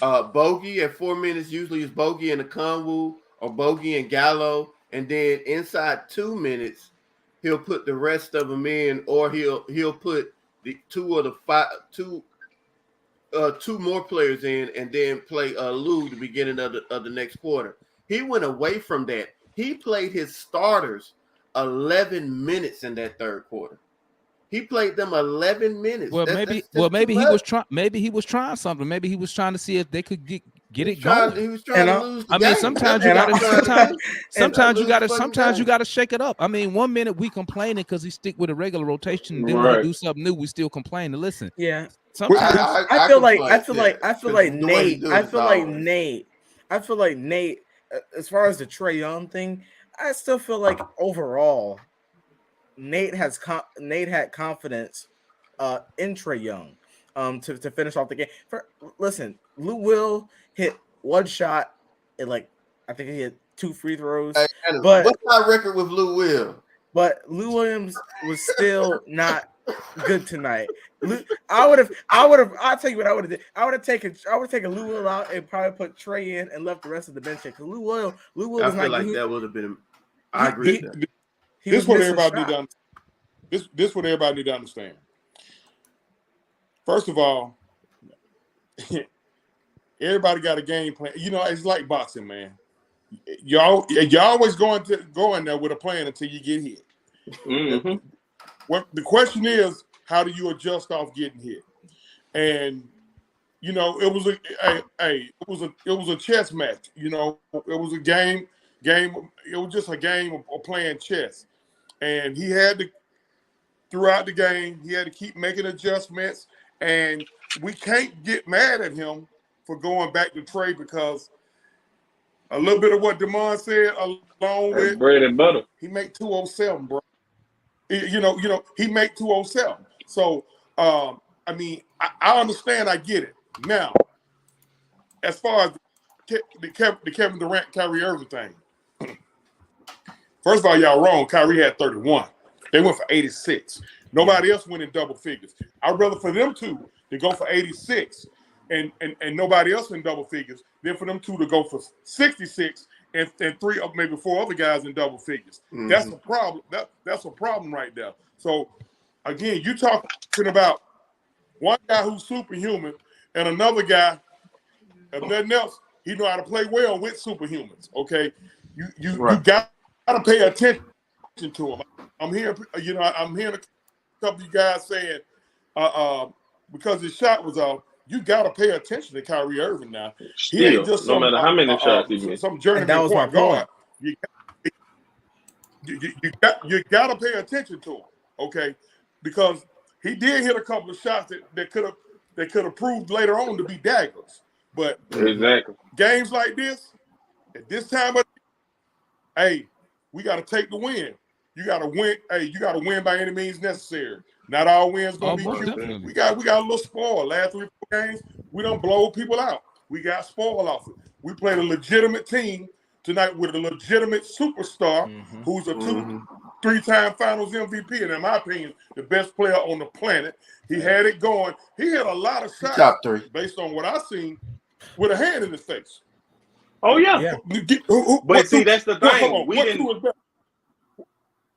F: Bogey at 4 minutes usually is Bogey and Okongwu or Bogey and Gallo. And then inside 2 minutes, he'll put the rest of them in, or he'll put the two more players in, and then play Lou the beginning of the next quarter. He went away from that. He played his starters 11 minutes in that third quarter. He played them 11 minutes.
A: Maybe he was trying. Maybe he was trying something. Maybe he was trying to see if they could get it going.
F: He was trying to lose the game.
A: I mean, sometimes you gotta shake it up. I mean, 1 minute we complaining because he stick with a regular rotation, and then when we do something new, we still complaining. Listen,
B: sometimes I feel like Nate. As far as the Trey Young thing, I still feel like overall, Nate had confidence in Trey Young to finish off the game. Listen, Lou Will hit one shot and I think he hit 2 free throws. But
F: what's my record with Lou Will?
B: But Lou Williams was still not good tonight. I'll tell you what I would have did. I would have taken Lou Will out and probably put Trey in and left the rest of the bench in, because Lou Will was
F: I feel like that would have been. I agree with that.
G: This what everybody need to this what everybody need to understand. First of all, everybody got a game plan. It's like boxing, man. Y'all always go in there with a plan until you get hit.
C: Mm-hmm.
G: What the question is, how do you adjust off getting hit? And it was a chess match. It was a game. It was just a game of playing chess. And he had to, throughout the game, he had to keep making adjustments. And we can't get mad at him for going back to Trey, because a little bit of what Damon said, along with
C: bread and butter,
G: he make 207, bro. He make 207. So, I understand. I get it. Now, as far as the Kevin Durant, Kyrie Irving thing, first of all, y'all wrong. Kyrie had 31. They went for 86. Nobody else went in double figures. I'd rather for them two to go for 86 and nobody else in double figures than for them two to go for 66 and 3 or maybe 4 other guys in double figures. Mm-hmm. That's a problem. That's a problem right there. So, again, you talking about one guy who's superhuman and another guy, if nothing else, he know how to play well with superhumans. Okay, you got to pay attention to him. I'm hearing a couple of you guys saying because his shot was off, you got to pay attention to Kyrie Irving now. He ain't just
C: no matter how many shots he made.
G: Some journeyman point guard. You got to pay attention to him, okay? Because he did hit a couple of shots that could have proved later on to be daggers. But
C: exactly,
G: games like this, at this time of, hey, we got to take the win. You got to win. Hey, you got to win by any means necessary. Not all wins gonna be cute.
A: definitely.
G: We got a little spoiled. Last 3 games, we done blow people out. We got spoiled off it. We played a legitimate team tonight with a legitimate superstar who's a 2-3-time Finals MVP, and in my opinion, the best player on the planet. He had it going. He had a lot of shots
F: Top 3.
G: based on what I seen with a hand in his face.
C: Oh yeah. But see, that's the thing. We didn't.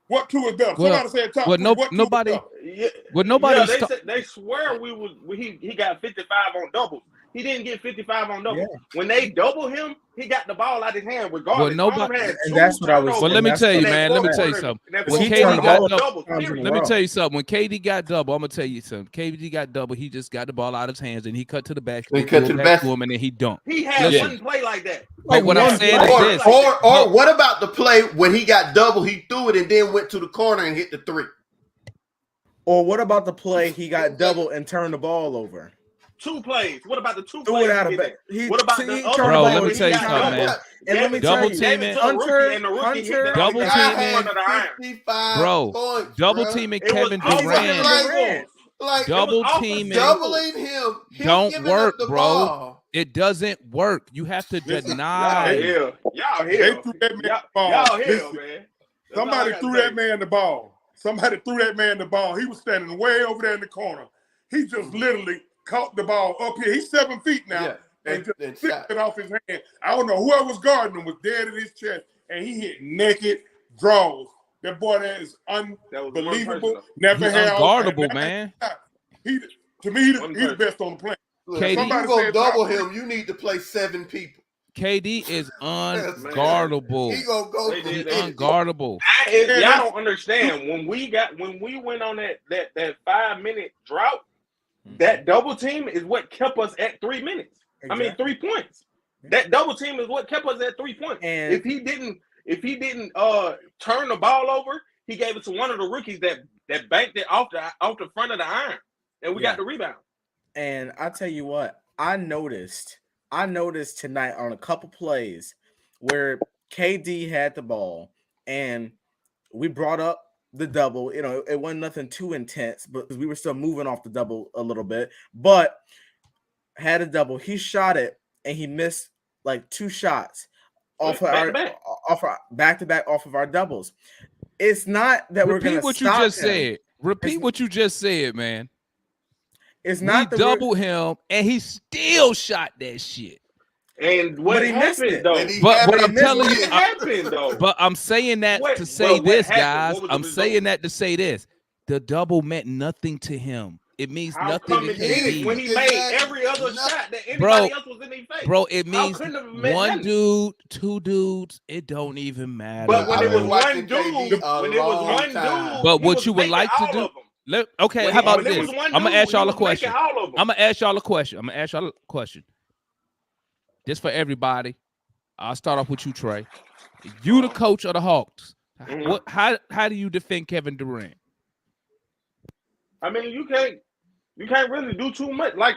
G: What two is better? Somebody said top
A: well,
G: 3.
A: What nobody.
C: Yeah,
A: Well, nobody.
C: yeah, they swear he got 55 on doubles. He didn't get 55 on doubles.
B: Yeah.
C: When they double him, he got the ball out of his hand regardless.
A: Well, nobody.
B: And that's what I was.
A: Well, let me tell you, man. Let me tell you something. When KD got double, let me tell you something. When KD got double, I'm gonna tell you something. KD got double. He just got the ball out of his hands and he cut to the basket.
F: He cut to the basket,
A: and then he dunked.
C: He had one play like that.
A: But what I'm saying is this.
F: Or what about the play when he got double? He threw it and then went to the corner and hit the 3.
B: Or what about the play he got double and turned the ball over?
C: 2 plays. What about the 2
B: Threw
C: plays?
B: it out of back.
C: What about the other
A: Bro,
C: play
A: let me
C: when
A: tell
C: he
A: you
C: got
A: something,
C: double?
A: man.
B: And let me
A: Double
B: tell you,
A: teaming
B: Hunter,
A: double teaming, bro.
F: Points,
A: Double teaming
C: It was
A: Kevin
C: over
A: Durant.
C: Durant.
F: Like
A: Double
C: off the
A: teaming
F: doubling him
A: don't
F: giving
A: work,
F: up the
A: bro.
F: ball.
A: It doesn't work. You have to deny.
C: Y'all
G: They
C: here.
G: threw that man the ball.
C: Y'all here,
G: Listen,
C: man.
G: somebody threw that man the ball. Somebody threw that man the ball. He was standing way over there in the corner. He just literally caught the ball up here. He's 7 feet now.
F: Yeah.
G: And just flipped it off his hand. I don't know. Whoever was guarding him was dead in his chest. And he hit naked draws. That boy that is unbelievable. Never had
A: unguardable, man.
G: To me, he's the best on the planet.
F: Look, if you gonna double him, you need to play 7 people.
A: KD is unguardable.
F: He gonna go
A: He's unguardable.
C: Y'all don't understand. When we went on that 5-minute drought, that double team is what kept us at 3 minutes. Exactly. I mean 3 points. That double team is what kept us at 3 points. And if he didn't turn the ball over, he gave it to one of the rookies that banked it off the front of the iron, and we got the rebound.
B: And I tell you what, I noticed tonight on a couple plays where KD had the ball and we brought up the double. You know, it wasn't nothing too intense, but we were still moving off the double a little bit. But had a double, he shot it and he missed like 2 shots off of our back-to-back off of our doubles. It's not that we're going to
A: what you just said. Repeat what you just said, man.
B: It's not
A: we doubled him and he still shot that shit.
C: And what happened though?
A: But I'm telling you,
C: happened though.
A: But I'm saying that to say this, guys. I'm saying that to say this. The double meant nothing to him. It means nothing to KD.
C: When he made every other shot that anybody else was in his face.
A: Bro, it means one dude, 2 dudes, it don't even matter.
C: But when it was one dude,
A: but what you would like to do? Okay, how about this? I'm gonna ask y'all a question. I'm gonna ask y'all a question. Just for everybody. I'll start off with you, Trey. You the coach of the Hawks. How do you defend Kevin Durant?
C: I mean, you can't really do too much. Like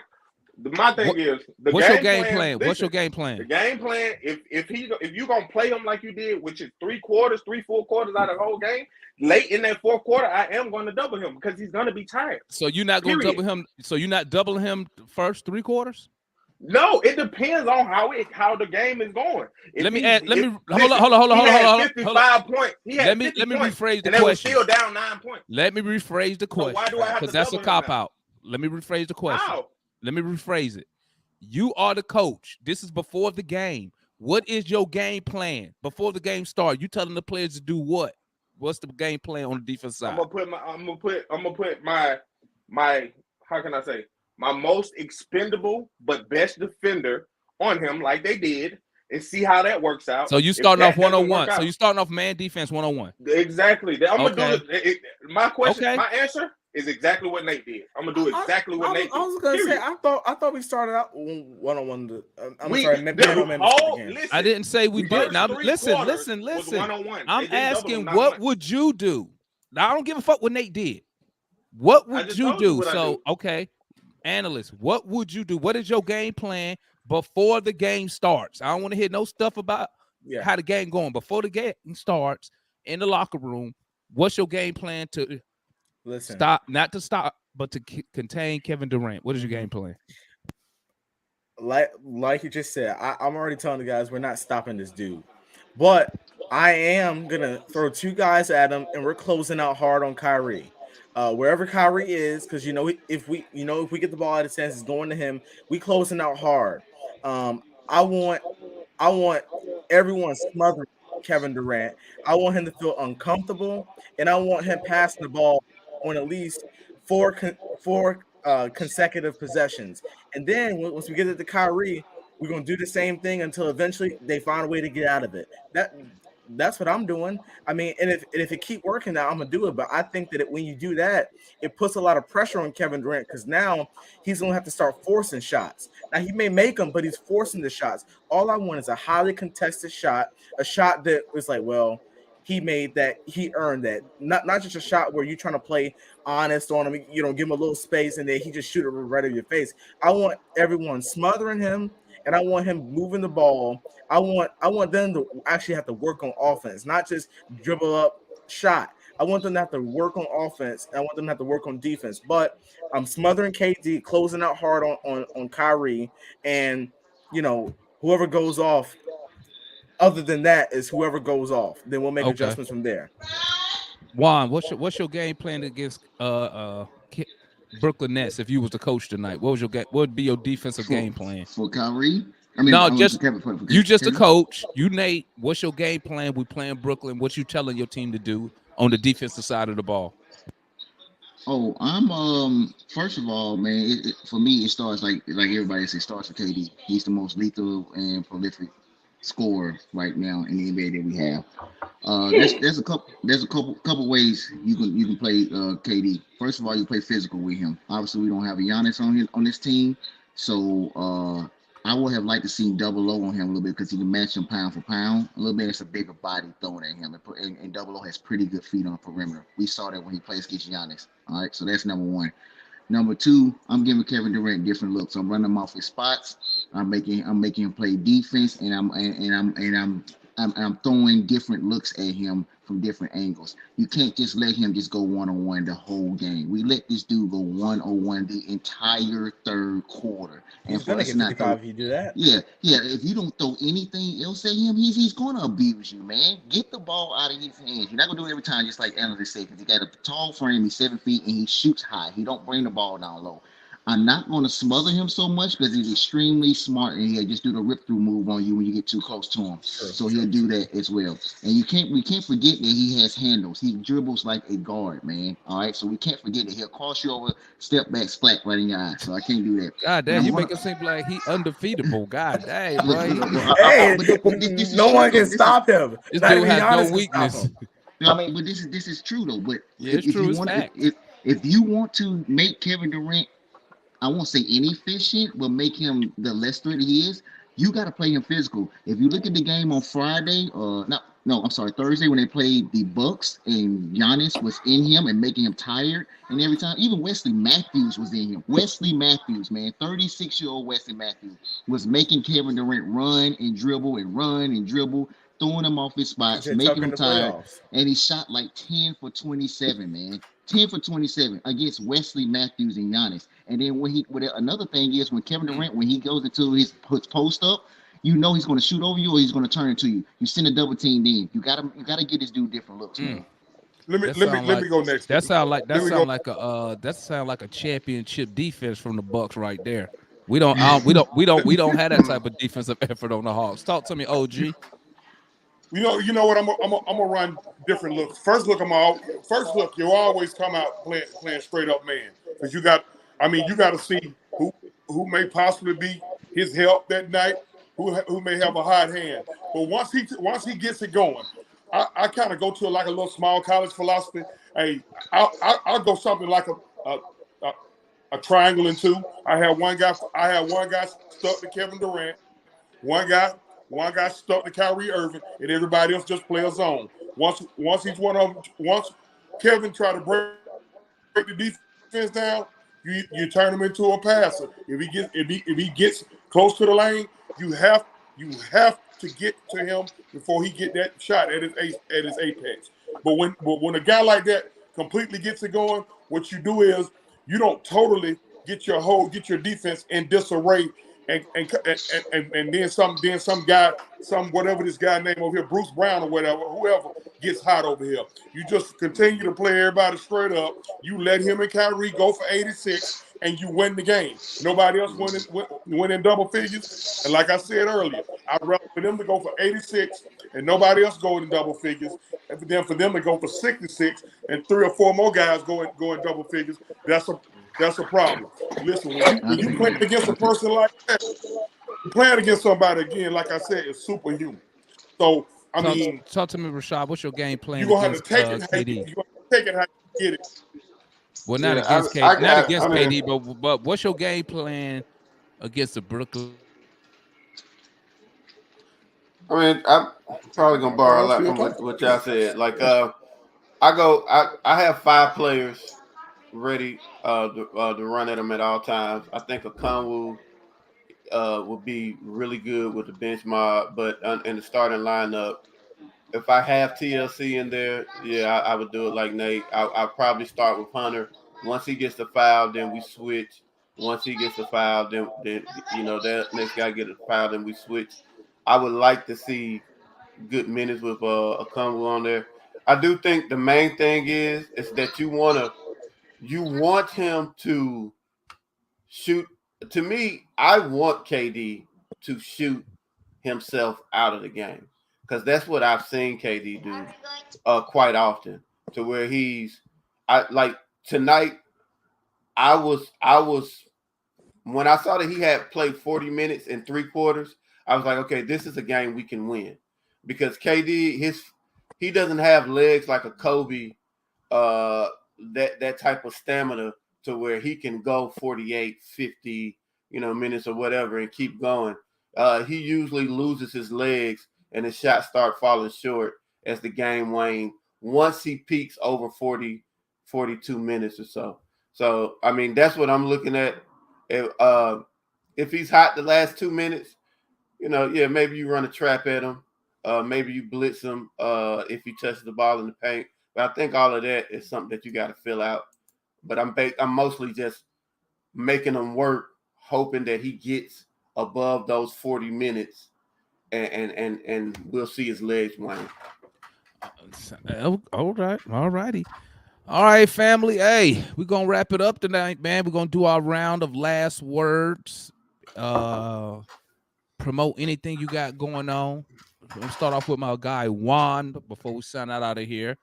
C: my thing is,
A: what's your game plan? What's your game plan?
C: The game plan, if you gonna play him like you did, which is 3 quarters, 3-4 quarters out of the whole game, late in that 4th quarter, I am going to double him because he's gonna be tired.
A: So you're not going to double him. So you're not doubling him first 3 quarters?
C: No, it depends on how the game is going.
A: Hold on.
C: 55 points.
A: Let me rephrase the question.
C: And they were still down 9 points.
A: Let me rephrase the question.
C: So why do I have to?
A: Because that's a cop out. Let me rephrase the question.
C: How?
A: Let me rephrase it. You are the coach. This is before the game. What is your game plan before the game starts? You telling the players to do what? What's the game plan on the defense side?
C: I'm gonna put my how can I say, my most expendable but best defender on him like they did and see how that works out.
A: So you starting off 1-on-1. So you starting off man defense 1-on-1.
C: Exactly. I'm gonna do it. My question, my answer is exactly what Nate did. I'm gonna do exactly what Nate did.
B: I was gonna say I thought we started out 1-on-1.
A: I didn't say we did. Now listen. I'm asking, what would you do? Now I don't give a fuck what Nate did. What would you do? So okay. Analysts, what would you do? What is your game plan before the game starts? I don't want to hear no stuff about how the game going. Before the game starts in the locker room, What's your game plan to stop, not to stop, but to contain Kevin Durant? What is your game plan?
B: Like you just said, I'm already telling the guys we're not stopping this dude, but I am gonna throw two guys at him, and we're closing out hard on Kyrie. Wherever Kyrie is, because if we get the ball out of his hands, it's going to him. We closing out hard. I want everyone smothering Kevin Durant. I want him to feel uncomfortable, and I want him passing the ball on at least four consecutive possessions. And then once we get it to Kyrie, we're gonna do the same thing until eventually they find a way to get out of it. That's what I'm doing. I mean, and if it keep working now, I'm gonna do it. But I think that when you do that, it puts a lot of pressure on Kevin Durant because now he's gonna have to start forcing shots. Now he may make them, but he's forcing the shots. All I want is a highly contested shot, a shot that was like, well, he made that, he earned that. Not just a shot where you're trying to play honest on him, give him a little space and then he just shoot it right in your face. I want everyone smothering him, and I want him moving the ball. I want them to actually have to work on offense, not just dribble up shot. I want them to have to work on offense. I want them to have to work on defense. But I'm smothering KD, closing out hard on Kyrie, and whoever goes off. Other than that is whoever goes off. Then we'll make adjustments from there.
A: Juan, what's your game plan against Brooklyn Nets if you was the coach tonight? What would be your defensive game plan
D: for Kyrie?
A: No, just you just a coach. You, Nate. What's your game plan? We playing Brooklyn. What you telling your team to do on the defensive side of the ball?
D: Oh, I'm first of all, man. For me, it starts like everybody says. It starts with KD. He's the most lethal and prolific scorer right now in the NBA that we have. There's a couple ways you can play KD. First of all, you play physical with him. Obviously, we don't have a Giannis on this team, so I would have liked to see double O on him a little bit because he can match him pound for pound a little bit. It's a bigger body thrown at him, and double O has pretty good feet on the perimeter. We saw that when he plays against Giannis. All right, so that's number one. Number two, I'm giving Kevin Durant different looks. I'm running him off his spots. I'm making him play defense, and I'm throwing different looks at him from different angles. You can't just let him just go one-on-one the whole game. We let this dude go one-on-one the entire third quarter.
B: He's gonna get 55 if you do that.
D: Yeah. If you don't throw anything else at him, he's gonna abuse you, man. Get the ball out of his hands. You're not gonna do it every time, just like Analysts say, because he got a tall frame. He's 7 feet and he shoots high. He don't bring the ball down low. I'm not going to smother him so much because he's extremely smart and he'll just do the rip through move on you when you get too close to him. So he'll do that as well. And we can't forget that he has handles. He dribbles like a guard, man. All right. So we can't forget that he'll cross you over, step back, splat right in your eye. So I can't do that.
A: God damn, you make it seem like he undefeatable. God damn, bro.
B: Hey, no one can stop him.
A: This dude has no weakness.
D: I mean, but this is true though. But
A: yeah,
D: if you want to make Kevin Durant, I won't say inefficient, but make him the less threat he is, you got to play him physical. If you look at the game on Thursday when they played the Bucks and Giannis was in him and making him tired, and every time, even Wesley Matthews was in him. Wesley Matthews, man, 36-year-old Wesley Matthews was making Kevin Durant run and dribble, throwing him off his spots, making him tired, and he shot like 10 for 27, man. 10 for 27 against Wesley Matthews and Giannis. And then another thing is when Kevin Durant, when he goes into his post up, you know he's going to shoot over you or he's going to turn it to you. You send a double team in. You gotta get this dude different looks, man.
G: Let me go next.
A: That sound like a championship defense from the Bucks right there. We don't have that type of defensive effort on the Hawks. Talk to me, OG.
G: You know what? I'm gonna run different looks. First look, you always come out playing straight up man because you got to see who may possibly be his help that night, who may have a hot hand. But once he gets it going, I kind of go to like a little small college philosophy. Hey, I'll go something like a triangle and two. I have one guy stuck to Kevin Durant, one guy stuck to Kyrie Irving, and everybody else just play a zone. Once Kevin try to break the defense down, you turn him into a passer. If he gets close to the lane, you have to get to him before he get that shot at his apex. But when a guy like that completely gets it going, what you do is you don't totally get your defense in disarray, and then some guy, whatever this guy name over here, Bruce Brown or whatever, whoever gets hot over here. You just continue to play everybody straight up. You let him and Kyrie go for 86, and you win the game. Nobody else went in double figures. And like I said earlier, I'd rather for them to go for 86 and nobody else go in double figures, and for them to go for 66 and 3 or 4 more guys go in double figures. That's a problem. Listen, when you playing against a person like that, you're playing against somebody again, like I said, is superhuman. So I mean,
A: talk to me, Rashad. What's your game plan
G: you're gonna have to
A: against
G: take it how
A: KD?
G: you take it how you get it.
A: Well, not
C: Yeah,
A: against KD, not against KD, but what's your game plan against the Brooklyn?
F: I mean, I'm probably gonna borrow a lot from what y'all said. Like, I have 5 players ready to run at them at all times. I think Okongwu would be really good with the bench mob, but in the starting lineup, if I have TLC in there, yeah, I would do it like Nate. I'll probably start with Hunter. Once he gets the foul, then we switch. Once he gets the foul, then that next guy get a foul, then we switch. I would like to see good minutes with Okongwu on there. I do think the main thing is that you want him to shoot. To me, I want KD to shoot himself out of the game because that's what I've seen KD do quite often. To where I like tonight. I was when I saw that he had played 40 minutes in 3 quarters. I was like, okay, this is a game we can win because KD he doesn't have legs like a Kobe. That type of stamina to where he can go 48, 50, minutes or whatever and keep going. He usually loses his legs and his shots start falling short as the game wanes once he peaks over 40, 42 minutes or so. So, I mean, that's what I'm looking at. If he's hot the last 2 minutes, maybe you run a trap at him. Maybe you blitz him if he touches the ball in the paint. But I think all of that is something that you got to fill out. But I'm mostly just making him work, hoping that he gets above those 40 minutes, and we'll see his legs wane.
A: All righty. All right, family. Hey, we're gonna wrap it up tonight, man. We're gonna do our round of last words. Promote anything you got going on. I'm gonna start off with my guy Juan before we sign out of here.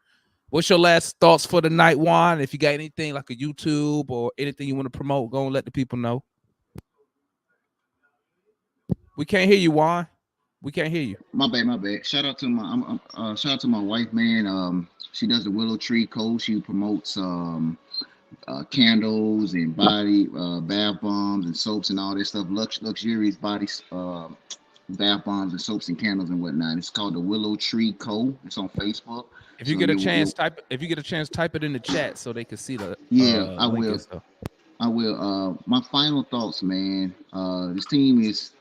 A: What's your last thoughts for the night, Juan? If you got anything like a YouTube or anything you want to promote, go and let the people know. We can't hear you, Juan. We can't hear you.
D: My bad. Shout out to my wife, man. She does the Willow Tree Co. She promotes candles and body bath bombs and soaps and all this stuff. Luxurious body bath bombs and soaps and candles and whatnot. It's called the Willow Tree Co. It's on Facebook.
A: If you get a chance, type it in the chat so they can see the
D: I will. I will. My final thoughts, man. This team is,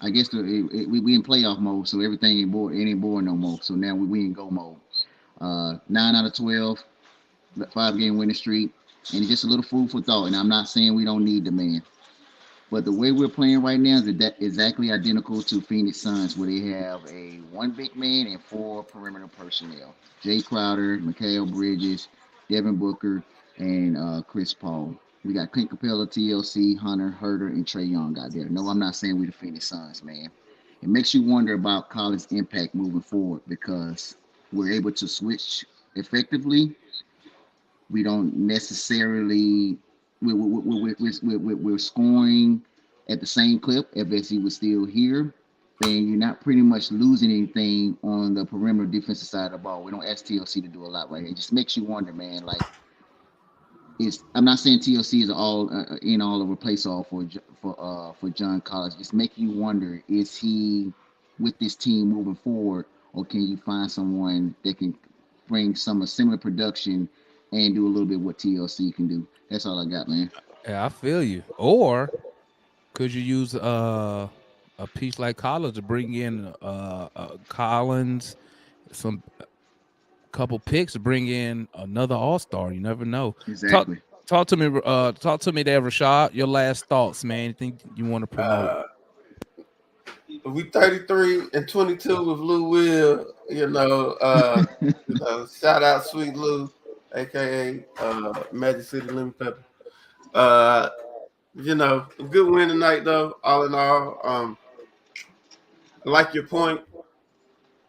D: I guess, we in playoff mode, so everything ain't boring no more. So now we in go mode. 9 out of 12, 5-game winning streak, and just a little food for thought. And I'm not saying we don't need the man, but the way we're playing right now is exactly identical to Phoenix Suns, where they have a 1 big man and 4 perimeter personnel: Jay Crowder, Mikal Bridges, Devin Booker, and Chris Paul. We got Clint Capella, TLC, Hunter, Herter, and Trae Young out there. No, I'm not saying we the Phoenix Suns, man. It makes you wonder about Collins' impact moving forward because we're able to switch effectively. We don't necessarily we're scoring at the same clip if he was still here, and you're not pretty much losing anything on the perimeter defensive side of the ball. We don't ask TLC to do a lot right here. It just makes you wonder, man. Like, I'm not saying TLC is all of a place off for John Collins. Just make you wonder: is he with this team moving forward, or can you find someone that can bring some similar production and do a little bit what TLC can do? That's all I got, man.
A: Yeah, I feel you. Or could you use a piece like Collins to bring in Collins, some couple picks to bring in another All-Star. You never know.
D: Exactly.
A: Talk to me there, Rashad. Your last thoughts, man. Anything you want to promote?
F: We 33 and 22 with Lou Will. Shout out Sweet Lou, aka Magic City Lemon Pepper. A good win tonight though. All in all, I like your point.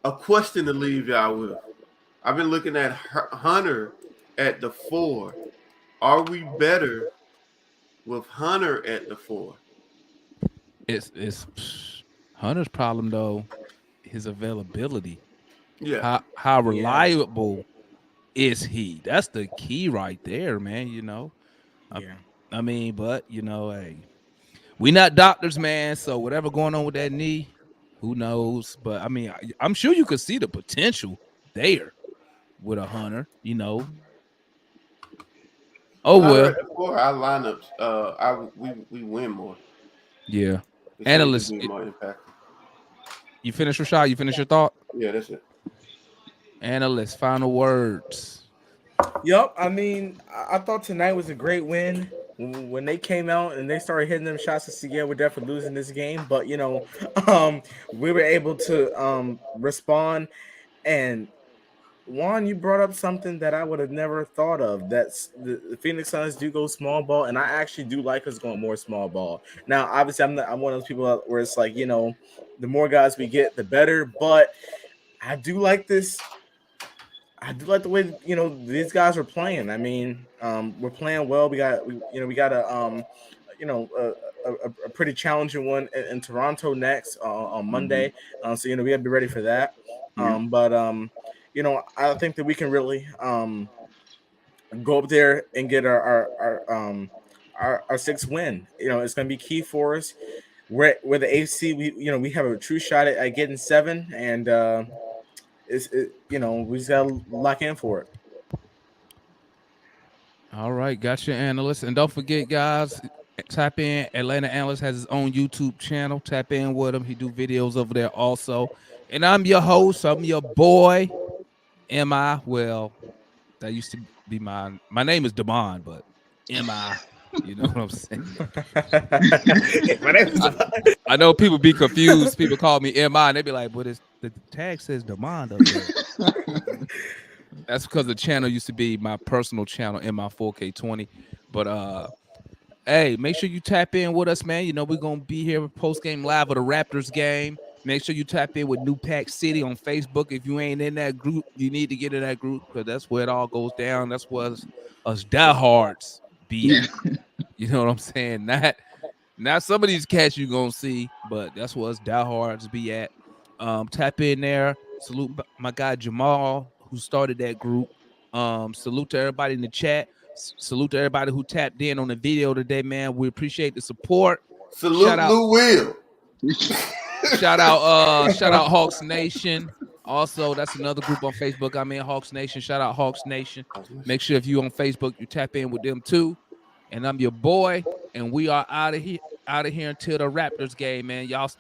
F: A question to leave y'all with. I've been looking at Hunter at the 4. Are we better with Hunter at the 4?
A: It's Hunter's problem though. His availability.
F: Yeah.
A: How reliable is he? That's the key right there, man. I mean, but hey, we not doctors, man. So whatever going on with that knee, who knows? But I mean, I'm sure you could see the potential there with a Hunter. Oh well.
F: For our lineups, we win more.
A: Yeah. Analysts.
F: More impact.
A: You finished, Rashad? You finished your thought?
F: Yeah, that's it.
A: Analysts, final words.
B: Yep. I mean, I thought tonight was a great win. When they came out and they started hitting them shots to CL, we're definitely losing this game. But we were able to respond. And Juan, you brought up something that I would have never thought of. That's the Phoenix Suns do go small ball, and I actually do like us going more small ball. Now, obviously, I'm one of those people where it's like, the more guys we get, the better. But I do like this. I do like the way these guys are playing. I mean, we're playing well. We got a pretty challenging one in Toronto next on Monday. So we got to be ready for that. I think that we can really go up there and get our 6th win. It's going to be key for us. We're the AC. We have a true shot at getting 7, and we just got to lock in for it.
A: All right, got your analyst, and don't forget, guys. Tap in. Atlanta Analyst has his own YouTube channel. Tap in with him. He do videos over there also. And I'm your host. I'm your boy. Am I? Well, that used to be my name is Demond, but am I? You know what I'm saying? I know people be confused. People call me MI, and they be like, "But the tag says Demond up there." That's because the channel used to be my personal channel, MI4K20. But hey, make sure you tap in with us, man. We're gonna be here post game live of the Raptors game. Make sure you tap in with New Pack City on Facebook. If you ain't in that group, you need to get in that group because that's where it all goes down. That's where us diehards be at. You know what I'm saying? Not some of these cats you're gonna see, but that's where us diehards be at. Tap in there. Salute my guy Jamal, who started that group. Salute to everybody in the chat. Salute to everybody who tapped in on the video today, man. We appreciate the support.
F: Salute Lou Will.
A: Shout out Hawks Nation. Also, that's another group on Facebook. I'm in Hawks Nation. Shout out Hawks Nation. Make sure if you on Facebook, you tap in with them too. And I'm your boy, and we are out of here until the Raptors game, man. Y'all stay.